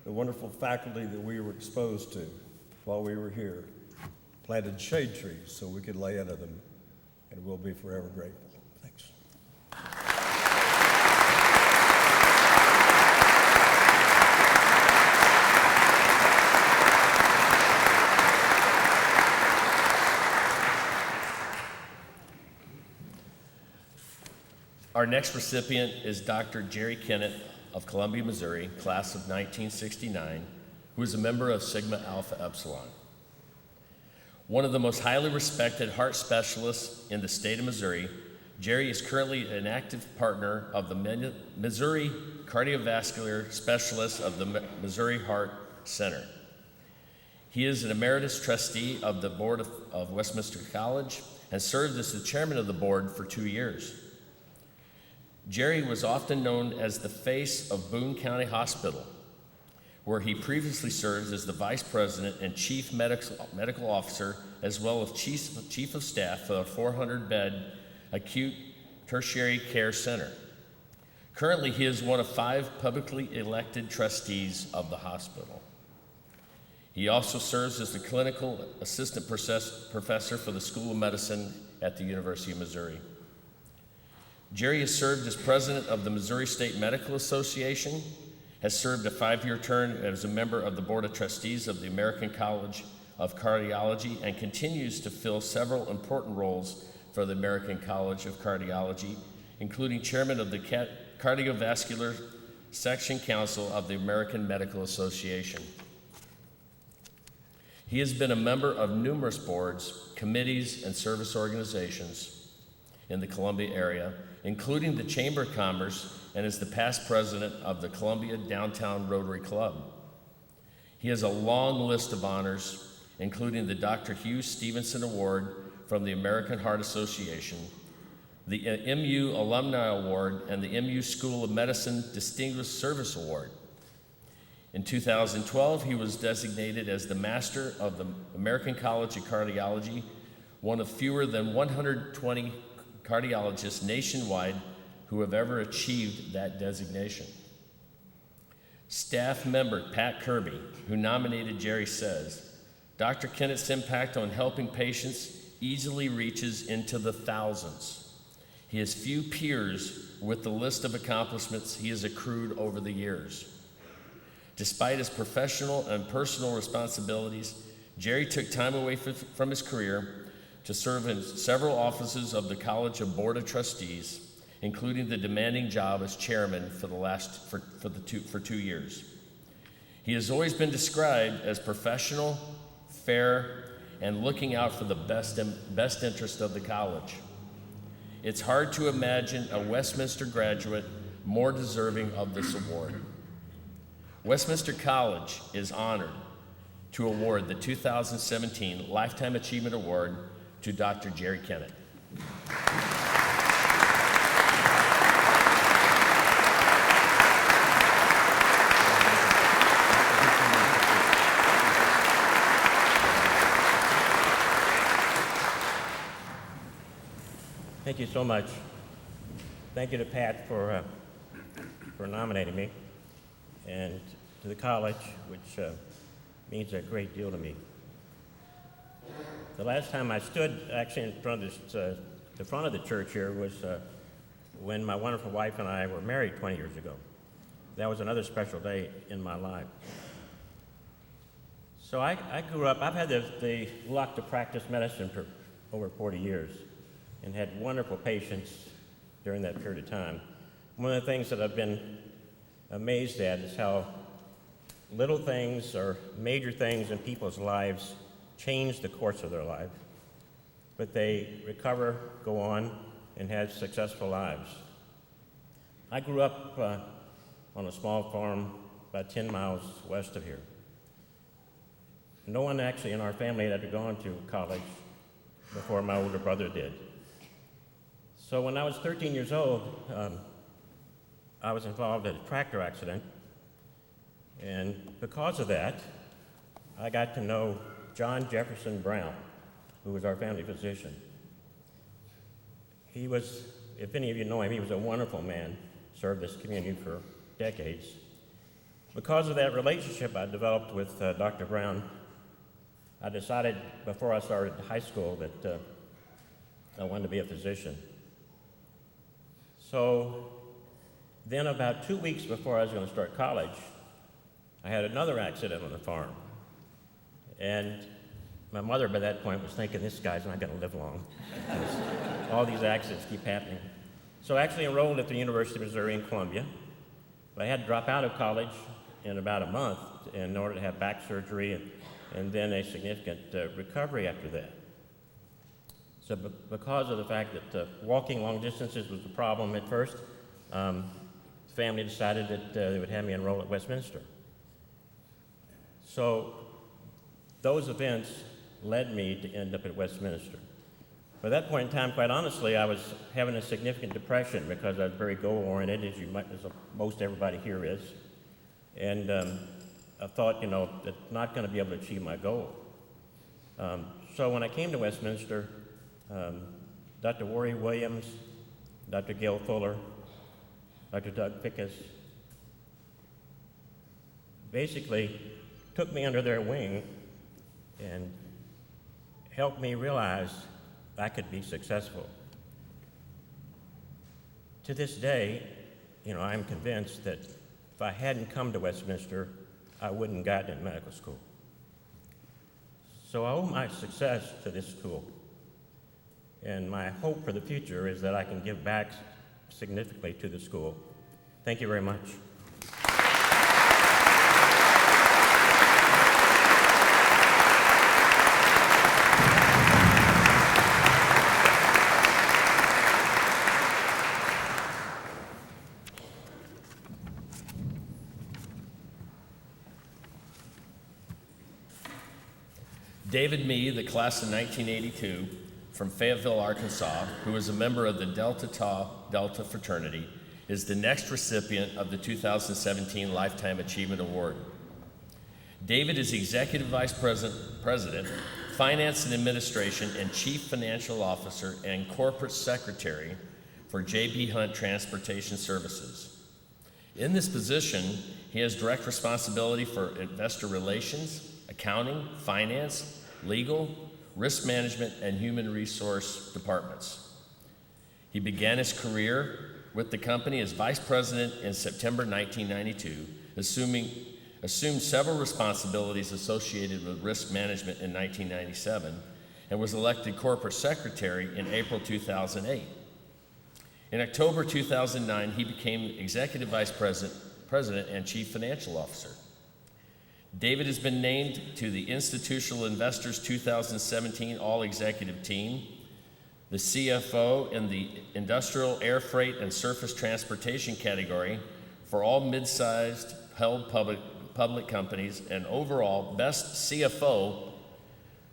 the wonderful faculty that we were exposed to while we were here planted shade trees so we could lay under them, and we'll be forever grateful. Thanks. Our next recipient is Dr. Jerry Kennett of Columbia, Missouri, class of 1969, who is a member of Sigma Alpha Epsilon. One of the most highly respected heart specialists in the state of Missouri, Jerry is currently an active partner of the Missouri Cardiovascular Specialist of the Missouri Heart Center. He is an emeritus trustee of the board of Westminster College and served as the chairman of the board for 2 years. Jerry was often known as the face of Boone County Hospital, where he previously served as the vice president and chief medical officer, as well as chief of staff for a 400-bed acute tertiary care center. Currently, he is one of 5 publicly elected trustees of the hospital. He also serves as the clinical assistant professor for the School of Medicine at the University of Missouri. Jerry has served as president of the Missouri State Medical Association, has served a 5-year term as a member of the Board of Trustees of the American College of Cardiology, and continues to fill several important roles for the American College of Cardiology, including chairman of the Cardiovascular Section Council of the American Medical Association. He has been a member of numerous boards, committees, and service organizations in the Columbia area, including the Chamber of Commerce, and is the past president of the Columbia Downtown Rotary Club. He has a long list of honors, including the Dr. Hugh Stevenson Award from the American Heart Association, the MU Alumni Award, and the MU School of Medicine Distinguished Service Award. In 2012, he was designated as the Master of the American College of Cardiology, one of fewer than 120 cardiologists nationwide who have ever achieved that designation. Staff member Pat Kirby, who nominated Jerry, says, Dr. Kennett's impact on helping patients easily reaches into the thousands. He has few peers with the list of accomplishments he has accrued over the years. Despite his professional and personal responsibilities, Jerry took time away from his career to serve in several offices of the College of Board of Trustees, including the demanding job as chairman for 2 years. He has always been described as professional, fair, and looking out for the best interest of the college. It's hard to imagine a Westminster graduate more deserving of this award. Westminster College is honored to award the 2017 Lifetime Achievement Award to Dr. Jerry Kennett. Thank you so much. Thank you to Pat for nominating me, and to the college, which means a great deal to me. The last time I stood actually in front of the front of the church here was when my wonderful wife and I were married 20 years ago. That was another special day in my life. So I grew up, I've had the luck to practice medicine for over 40 years and had wonderful patients during that period of time. One of the things that I've been amazed at is how little things or major things in people's lives change the course of their life, but they recover, go on, and have successful lives. I grew up on a small farm about 10 miles west of here. No one actually in our family had ever gone to college before my older brother did. So when I was 13 years old, I was involved in a tractor accident, and because of that, I got to know John Jefferson Brown, who was our family physician. He was, if any of you know him, he was a wonderful man, served this community for decades. Because of that relationship I developed with Dr. Brown, I decided before I started high school that I wanted to be a physician. So then about 2 weeks before I was going to start college, I had another accident on the farm. And my mother by that point was thinking, this guy's not going to live long. All these accidents keep happening. So I actually enrolled at the University of Missouri in Columbia. But I had to drop out of college in about a month in order to have back surgery and then a significant recovery after that. So because of the fact that walking long distances was a problem at first, the family decided that they would have me enroll at Westminster. So those events led me to end up at Westminster. By that point in time, quite honestly, I was having a significant depression because I was very goal-oriented, as most everybody here is. And I thought, that I'm not going to be able to achieve my goal. So when I came to Westminster, Dr. Worry Williams, Dr. Gail Fuller, Dr. Doug Pickus basically took me under their wing and helped me realize I could be successful. To this day, I'm convinced that if I hadn't come to Westminster, I wouldn't have gotten into medical school. So I owe my success to this school. And my hope for the future is that I can give back significantly to the school. Thank you very much. David Mee, the class of 1982 from Fayetteville, Arkansas, who is a member of the Delta Tau Delta fraternity, is the next recipient of the 2017 Lifetime Achievement Award. David is Executive Vice President, Finance and Administration, and Chief Financial Officer and Corporate Secretary for J.B. Hunt Transportation Services. In this position, he has direct responsibility for investor relations, accounting, finance, legal, risk management, and human resource departments. He began his career with the company as vice president in September 1992, assumed several responsibilities associated with risk management in 1997, and was elected corporate secretary in April 2008. In October 2009, he became executive vice president and chief financial officer. David has been named to the Institutional Investors 2017 All-Executive Team, the CFO in the Industrial, Air Freight, and Surface Transportation category for all mid-sized held public companies, and overall Best CFO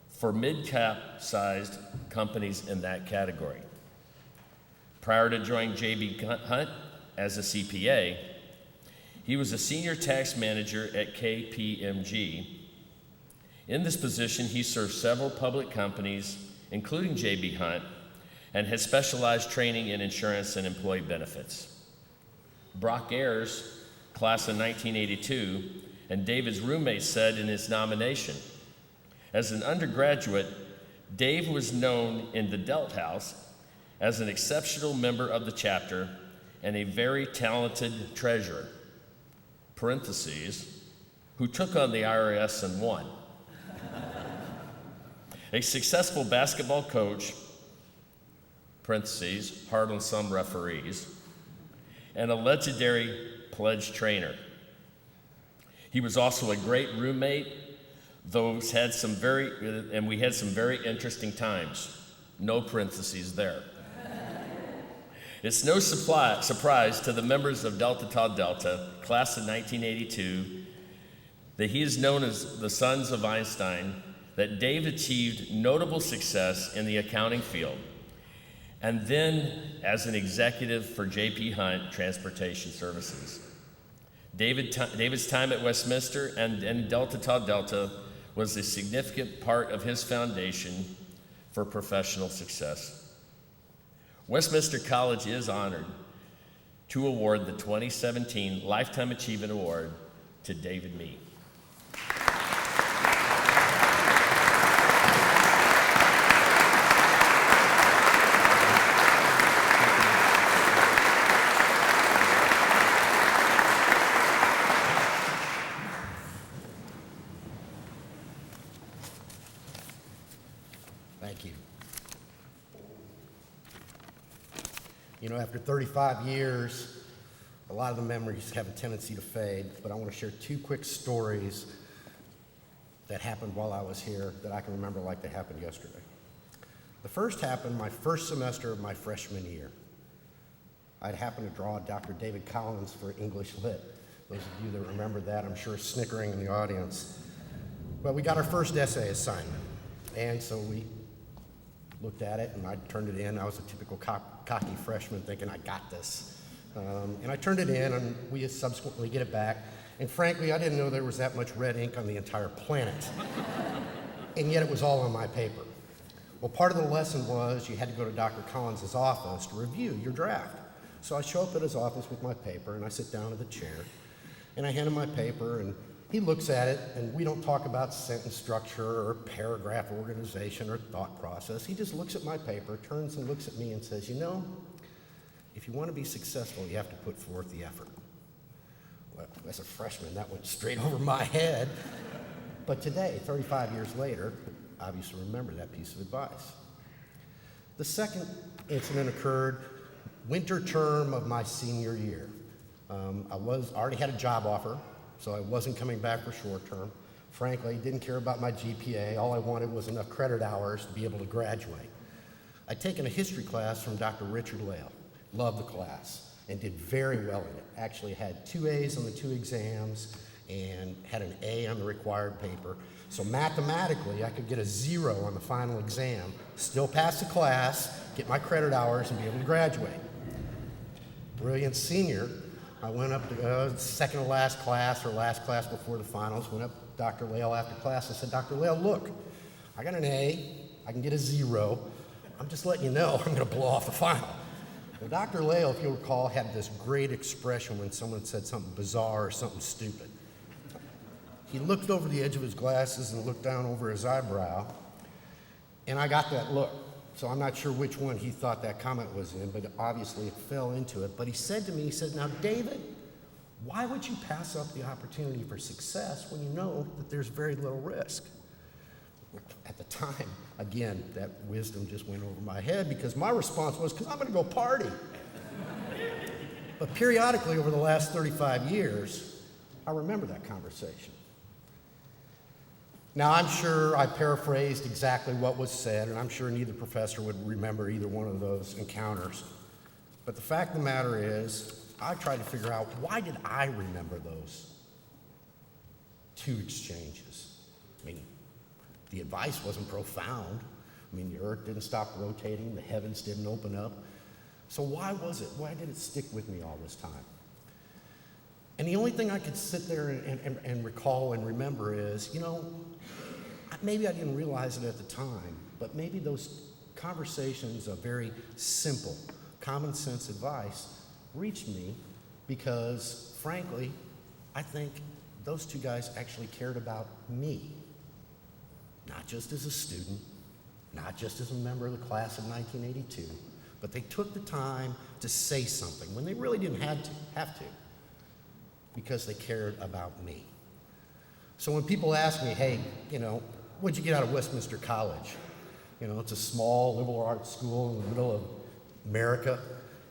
for mid-cap sized companies in that category. Prior to joining J.B. Hunt as a CPA, he was a senior tax manager at KPMG. In this position, he served several public companies, including J.B. Hunt, and had specialized training in insurance and employee benefits. Brock Ayers, class of 1982, and David's roommate said in his nomination, as an undergraduate, Dave was known in the Delt House as an exceptional member of the chapter and a very talented treasurer, parentheses, who took on the IRS and won. A successful basketball coach, parentheses, hard on some referees, and a legendary pledge trainer. He was also a great roommate, though we had some very interesting times. No parentheses there. It's no surprise to the members of Delta Tau Delta, class of 1982, that he is known as the Sons of Einstein, that Dave achieved notable success in the accounting field, and then as an executive for J.P. Hunt Transportation Services. David's time at Westminster and Delta Tau Delta was a significant part of his foundation for professional success. Westminster College is honored to award the 2017 Lifetime Achievement Award to David Mee. Thank you. You know, after 35 years, a lot of the memories have a tendency to fade, but I want to share two quick stories that happened while I was here that I can remember like they happened yesterday. The first happened my first semester of my freshman year. I'd happened to draw Dr. David Collins for English Lit. Those of you that remember that, I'm sure, snickering in the audience. But we got our first essay assignment, and so we looked at it, and I turned it in. I was a typical cocky freshman thinking, I got this. And I turned it in, and we subsequently get it back. And frankly, I didn't know there was that much red ink on the entire planet. And yet it was all on my paper. Well, part of the lesson was you had to go to Dr. Collins' office to review your draft. So I show up at his office with my paper, and I sit down in the chair, and I hand him my paper, and he looks at it, and we don't talk about sentence structure or paragraph organization or thought process. He just looks at my paper, turns and looks at me and says, you know, if you want to be successful, you have to put forth the effort. Well, as a freshman, that went straight over my head. But today, 35 years later, I obviously remember that piece of advice. The second incident occurred winter term of my senior year. I already had a job offer, so I wasn't coming back for short term. Frankly, didn't care about my GPA. All I wanted was enough credit hours to be able to graduate. I'd taken a history class from Dr. Richard Lale. Loved the class and did very well in it. Actually had 2 A's on the 2 exams and had an A on the required paper. So mathematically, I could get a 0 on the final exam, still pass the class, get my credit hours, and be able to graduate. Brilliant senior. I went up to second to last class or last class before the finals, went up to Dr. Lale after class and said, Dr. Lale, look, I got an A, I can get a 0. I'm just letting you know I'm gonna blow off the final. Well, Dr. Lale, if you'll recall, had this great expression when someone said something bizarre or something stupid. He looked over the edge of his glasses and looked down over his eyebrow, and I got that look. So I'm not sure which one he thought that comment was in, but obviously it fell into it. But he said to me, he said, now, David, why would you pass up the opportunity for success when you know that there's very little risk? At the time, again, that wisdom just went over my head because my response was, because I'm going to go party. But periodically over the last 35 years, I remember that conversation. Now, I'm sure I paraphrased exactly what was said, and I'm sure neither professor would remember either one of those encounters. But the fact of the matter is, I tried to figure out, why did I remember those 2 exchanges? I mean, the advice wasn't profound. I mean, the earth didn't stop rotating, the heavens didn't open up. So why was it? Why did it stick with me all this time? And the only thing I could sit there and recall and remember is, you know, maybe I didn't realize it at the time, but maybe those conversations of very simple, common sense advice reached me because, frankly, I think those 2 guys actually cared about me. Not just as a student, not just as a member of the class of 1982, but they took the time to say something when they really didn't have to, because they cared about me. So when people ask me, hey, you know, what'd you get out of Westminster College? You know, it's a small liberal arts school in the middle of America.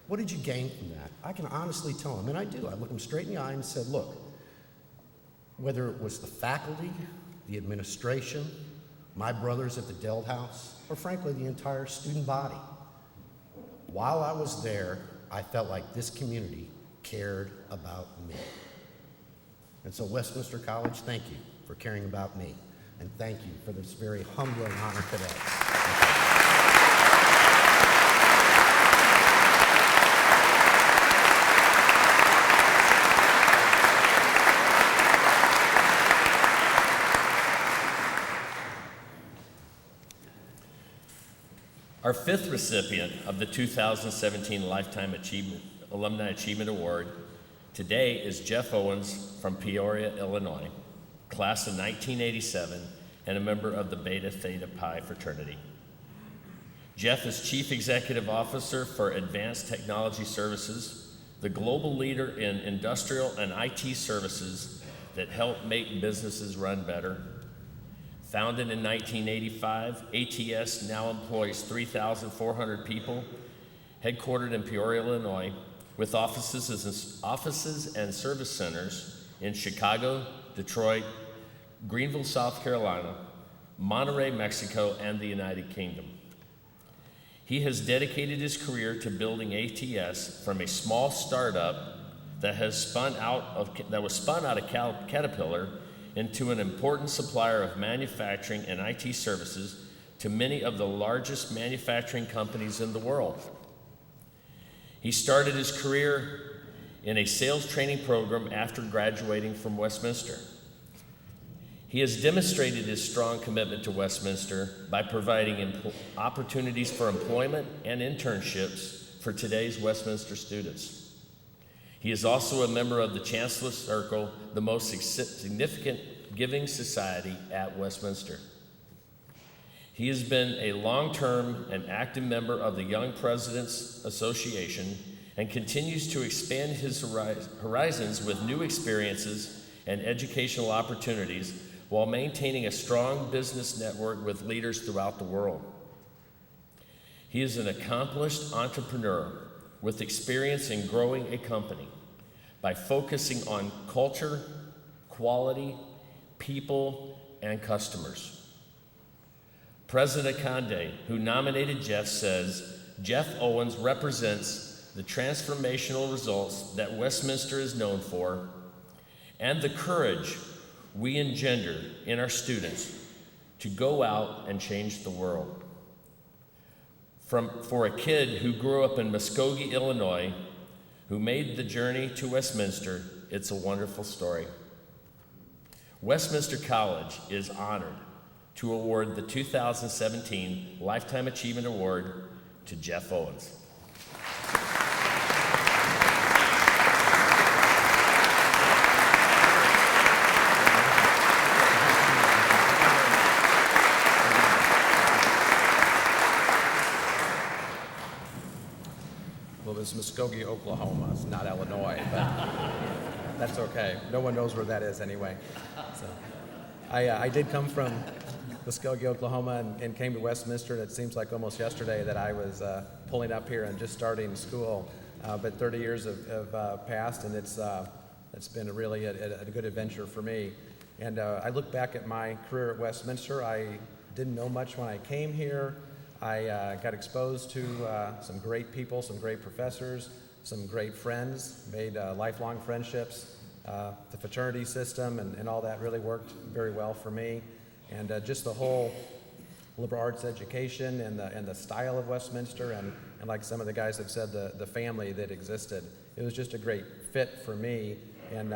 What did you gain from that? I can honestly tell them, and I do. I look them straight in the eye and said, look, whether it was the faculty, the administration, my brothers at the Deld House, or frankly, the entire student body, while I was there, I felt like this community cared about me. And so Westminster College, thank you for caring about me. And thank you for this very humbling honor today. Our fifth recipient of the 2017 Lifetime Alumni Achievement Award today is Jeff Owens from Peoria, Illinois, class of 1987, and a member of the Beta Theta Pi fraternity. Jeff is Chief Executive Officer for Advanced Technology Services, the global leader in industrial and IT services that help make businesses run better. Founded in 1985, ATS now employs 3,400 people, headquartered in Peoria, Illinois, with offices and service centers in Chicago, Detroit, Greenville, South Carolina, Monterrey, Mexico, and the United Kingdom. He has dedicated his career to building ATS from a small startup that was spun out of Caterpillar into an important supplier of manufacturing and IT services to many of the largest manufacturing companies in the world. He started his career in a sales training program after graduating from Westminster. He has demonstrated his strong commitment to Westminster by providing opportunities for employment and internships for today's Westminster students. He is also a member of the Chancellor's Circle, the most significant giving society at Westminster. He has been a long-term and active member of the Young Presidents Association and continues to expand his horizons with new experiences and educational opportunities while maintaining a strong business network with leaders throughout the world. He is an accomplished entrepreneur with experience in growing a company by focusing on culture, quality, people, and customers. President Conde, who nominated Jeff, says, Jeff Owens represents the transformational results that Westminster is known for and the courage we engender in our students to go out and change the world. For a kid who grew up in Muskogee, Illinois, who made the journey to Westminster, it's a wonderful story. Westminster College is honored to award the 2017 Lifetime Achievement Award to Jeff Owens. Well, it's Muskogee, Oklahoma. It's not Illinois, but that's okay. No one knows where that is anyway. So, I did come from Muskogee, Oklahoma, and came to Westminster, and it seems like almost yesterday that I was pulling up here and just starting school. But 30 years have passed, and it's been really a good adventure for me. And I look back at my career at Westminster. I didn't know much when I came here. I got exposed to some great people, some great professors, some great friends, made lifelong friendships. The fraternity system and all that really worked very well for me. And just the whole liberal arts education and the style of Westminster and like some of the guys have said, the family that existed. It was just a great fit for me. And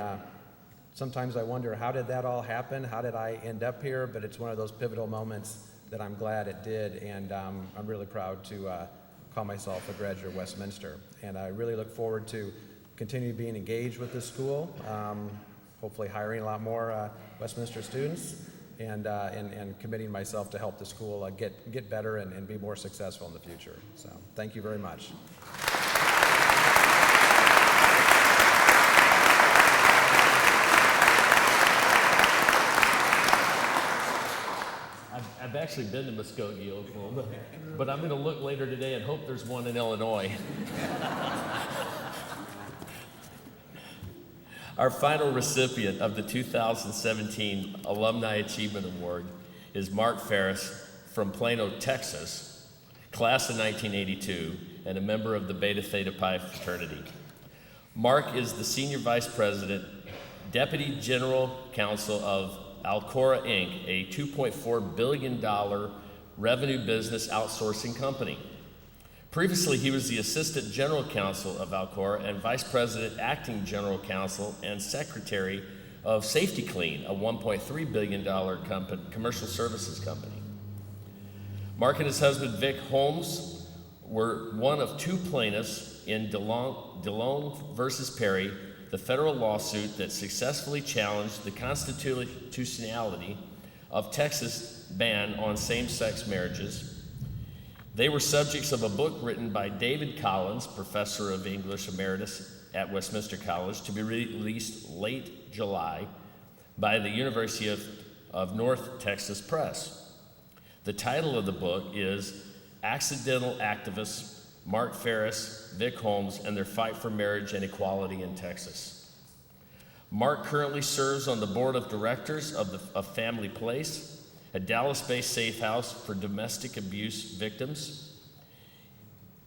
sometimes I wonder, how did that all happen? How did I end up here? But it's one of those pivotal moments that I'm glad it did, and I'm really proud to call myself a graduate of Westminster. And I really look forward to continue being engaged with this school, hopefully hiring a lot more Westminster students, and committing myself to help the school get better and be more successful in the future. So thank you very much. actually been to Muskogee, Oklahoma, but I'm going to look later today and hope there's one in Illinois. Our final recipient of the 2017 Alumni Achievement Award is Mark Ferris from Plano, Texas, class of 1982, and a member of the Beta Theta Pi fraternity. Mark is the Senior Vice President, Deputy General Counsel of Alcora Inc., a $2.4 billion revenue business outsourcing company. Previously, he was the Assistant General Counsel of Alcora and Vice President, Acting General Counsel, and Secretary of Safety Clean, a $1.3 billion commercial services company. Mark and his husband, Vic Holmes, were one of two plaintiffs in DeLone versus Perry, the federal lawsuit that successfully challenged the constitutionality of Texas' ban on same-sex marriages. They were subjects of a book written by David Collins, professor of English emeritus at Westminster College, to be released late July by the University of North Texas Press. The title of the book is Accidental Activists Mark Ferris, Vic Holmes, and Their Fight for Marriage and Equality in Texas. Mark currently serves on the board of directors of Family Place, a Dallas-based safe house for domestic abuse victims.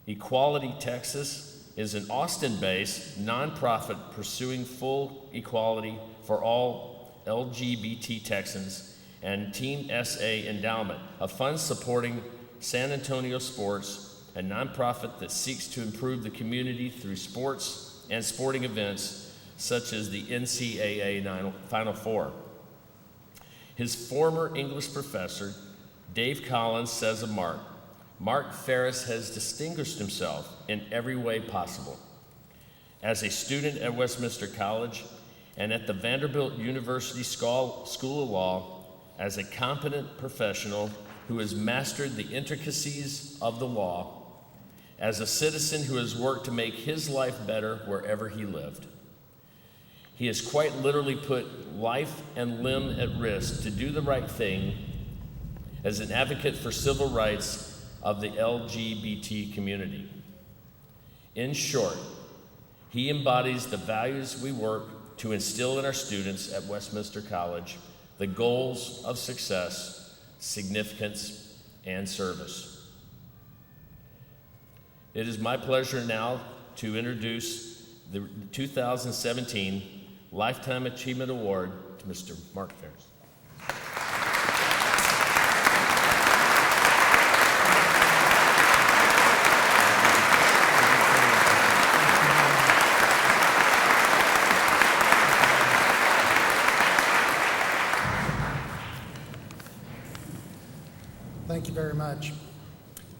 Equality Texas is an Austin-based nonprofit pursuing full equality for all LGBT Texans, and Team SA Endowment, a fund supporting San Antonio sports, a nonprofit that seeks to improve the community through sports and sporting events such as the NCAA Final Four. His former English professor, Dave Collins, says of Mark Ferris has distinguished himself in every way possible. As a student at Westminster College and at the Vanderbilt University School of Law, as a competent professional who has mastered the intricacies of the law, as a citizen who has worked to make his life better wherever he lived. He has quite literally put life and limb at risk to do the right thing as an advocate for civil rights of the LGBT community. In short, he embodies the values we work to instill in our students at Westminster College, the goals of success, significance, and service. It is my pleasure now to introduce the 2017 Lifetime Achievement Award to Mr. Mark Ferris. Thank you very much.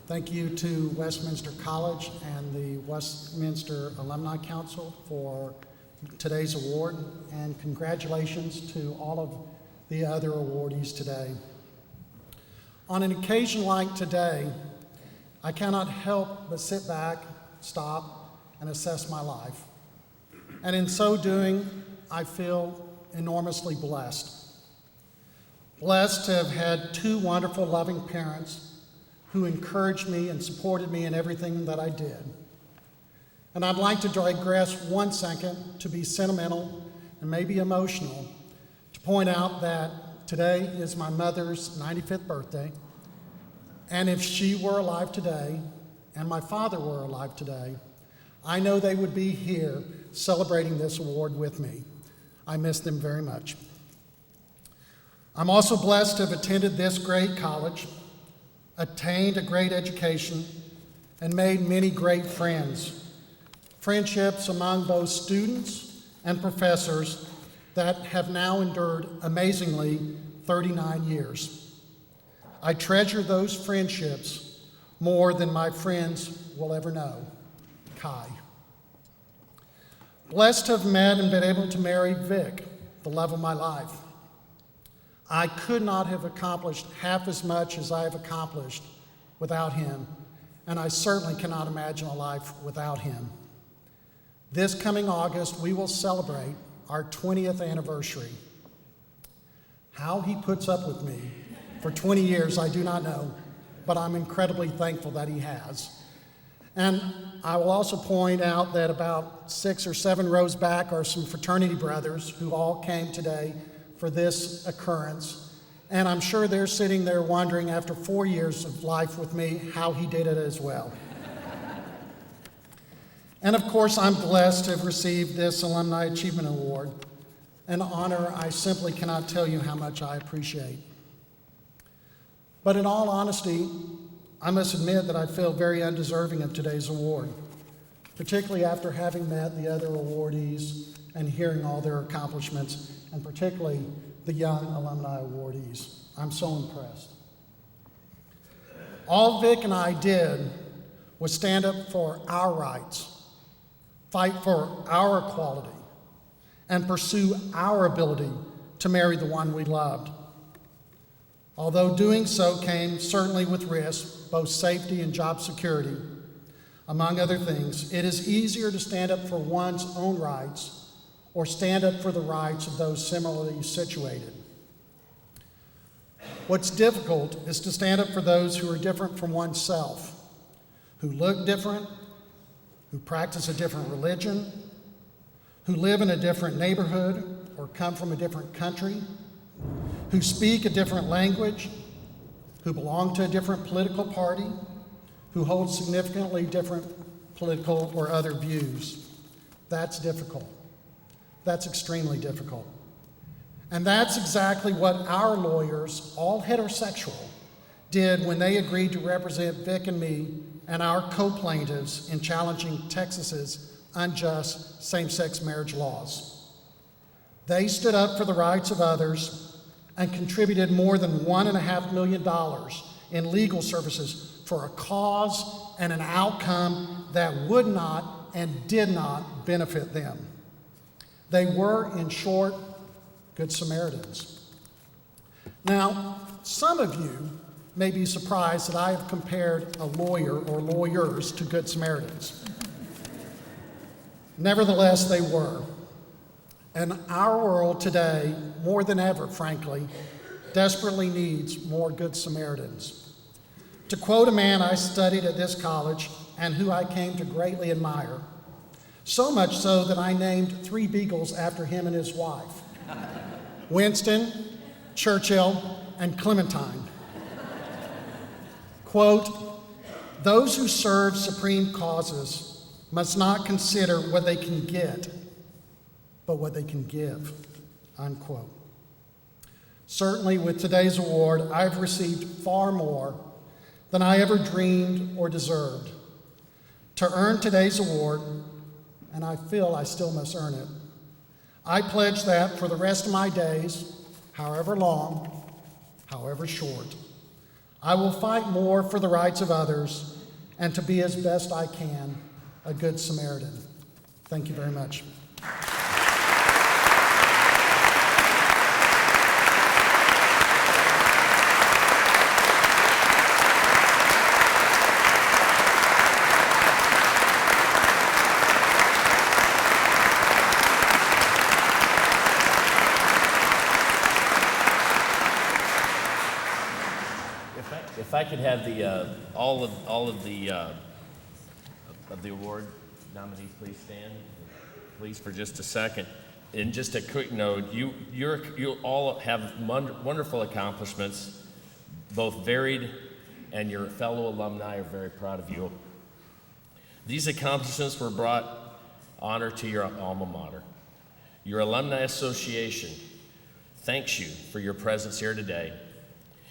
Thank you to Westminster College and the Westminster Alumni Council for today's award, and congratulations to all of the other awardees today. On an occasion like today, I cannot help but sit back, stop, and assess my life. And in so doing, I feel enormously blessed. Blessed to have had two wonderful, loving parents who encouraged me and supported me in everything that I did. And I'd like to digress 1 second to be sentimental and maybe emotional to point out that today is my mother's 95th birthday. And if she were alive today and my father were alive today, I know they would be here celebrating this award with me. I miss them very much. I'm also blessed to have attended this great college, attained a great education, and made many great friends. Friendships among both students and professors that have now endured amazingly 39 years. I treasure those friendships more than my friends will ever know. Kai. Blessed to have met and been able to marry Vic, the love of my life. I could not have accomplished half as much as I have accomplished without him, and I certainly cannot imagine a life without him. This coming August, we will celebrate our 20th anniversary. How he puts up with me for 20 years, I do not know, but I'm incredibly thankful that he has. And I will also point out that about 6 or 7 rows back are some fraternity brothers who all came today for this occurrence. And I'm sure they're sitting there wondering, after 4 years of life with me, how he did it as well. And of course, I'm blessed to have received this Alumni Achievement Award, an honor I simply cannot tell you how much I appreciate. But in all honesty, I must admit that I feel very undeserving of today's award, particularly after having met the other awardees and hearing all their accomplishments, and particularly the young alumni awardees. I'm so impressed. All Vic and I did was stand up for our rights, fight for our equality, and pursue our ability to marry the one we loved. Although doing so came certainly with risk, both safety and job security, among other things, it is easier to stand up for one's own rights or stand up for the rights of those similarly situated. What's difficult is to stand up for those who are different from oneself, who look different, who practice a different religion, who live in a different neighborhood or come from a different country, who speak a different language, who belong to a different political party, who hold significantly different political or other views. That's difficult. That's extremely difficult. And that's exactly what our lawyers, all heterosexual, did when they agreed to represent Vic and me and our co-plaintiffs in challenging Texas's unjust same-sex marriage laws. They stood up for the rights of others and contributed more than $1.5 million in legal services for a cause and an outcome that would not and did not benefit them. They were, in short, Good Samaritans. Now, some of you may be surprised that I have compared a lawyer or lawyers to Good Samaritans. Nevertheless, they were. And our world today, more than ever, frankly, desperately needs more Good Samaritans. To quote a man I studied at this college and who I came to greatly admire, so much so that I named 3 beagles after him and his wife: Winston, Churchill, and Clementine. Quote, "Those who serve supreme causes must not consider what they can get, but what they can give," unquote. Certainly with today's award, I've received far more than I ever dreamed or deserved. To earn today's award, and I feel I still must earn it, I pledge that for the rest of my days, however long, however short, I will fight more for the rights of others and to be as best I can a Good Samaritan. Thank you very much. If I could have the all of the award nominees please stand, please, for just a second. And just a quick note, you all have wonderful accomplishments, both varied, and your fellow alumni are very proud of you. These accomplishments were brought honor to your alma mater. Your Alumni Association thanks you for your presence here today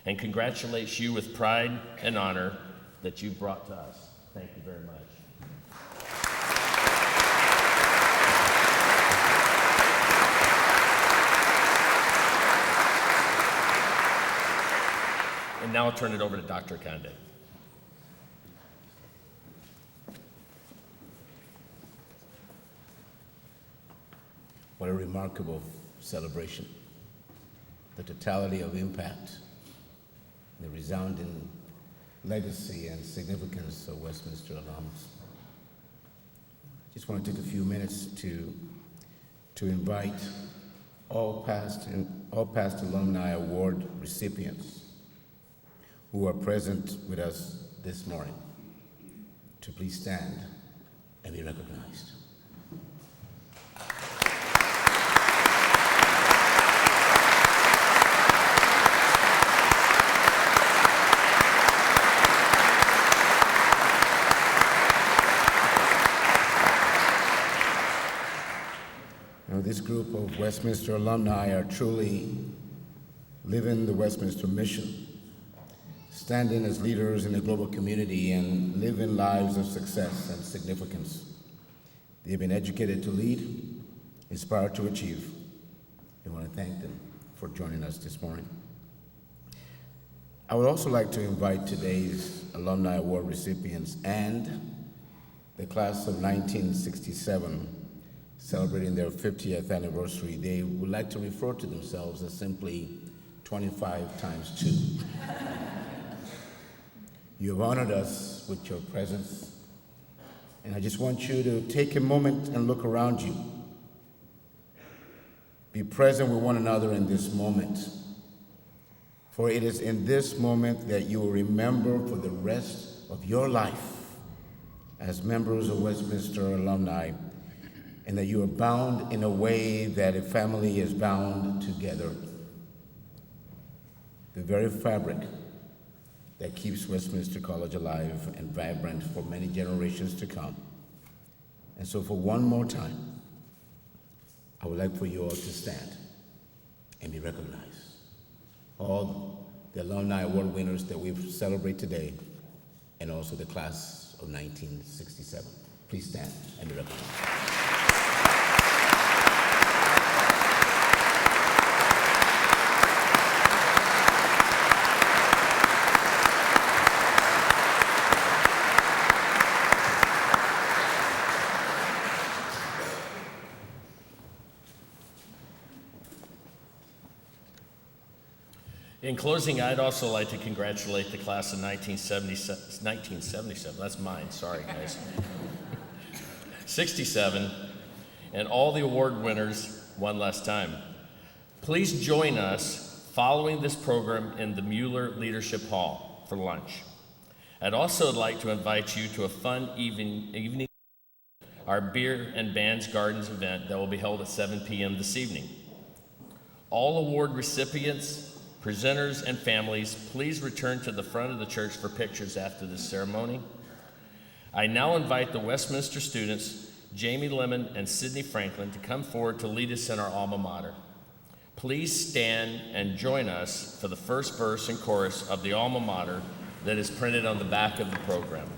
and congratulates you with pride and honor that you've brought to us. Thank you very much. And now I'll turn it over to Dr. Conde. What a remarkable celebration. The totality of impact, the resounding legacy and significance of Westminster alums. Just want to take a few minutes to invite all past Alumni Award recipients who are present with us this morning to please stand and be recognized. Now, this group of Westminster alumni are truly living the Westminster mission, standing as leaders in the global community and living lives of success and significance. They've been educated to lead, inspired to achieve. We want to thank them for joining us this morning. I would also like to invite today's Alumni Award recipients and the class of 1967 celebrating their 50th anniversary. They would like to refer to themselves as simply 25 times 2. You have honored us with your presence, and I just want you to take a moment and look around you. Be present with one another in this moment, for it is in this moment that you will remember for the rest of your life as members of Westminster alumni, and that you are bound in a way that a family is bound together. The very fabric that keeps Westminster College alive and vibrant for many generations to come. And so for one more time, I would like for you all to stand and be recognized. All the Alumni Award winners that we celebrate today, and also the class of 1967. Please stand and be recognized. In closing, I'd also like to congratulate the class of 1977, that's mine, sorry guys. 67, and all the award winners one last time. Please join us following this program in the Mueller Leadership Hall for lunch. I'd also like to invite you to a fun evening, our Beer and Bands Gardens event that will be held at 7 p.m. this evening. All award recipients, presenters, and families, please return to the front of the church for pictures after this ceremony. I now invite the Westminster students, Jamie Lemon and Sydney Franklin, to come forward to lead us in our alma mater. Please stand and join us for the first verse and chorus of the alma mater that is printed on the back of the program.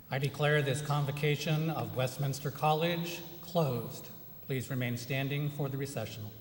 I declare this convocation of Westminster College closed. Please remain standing for the recessional.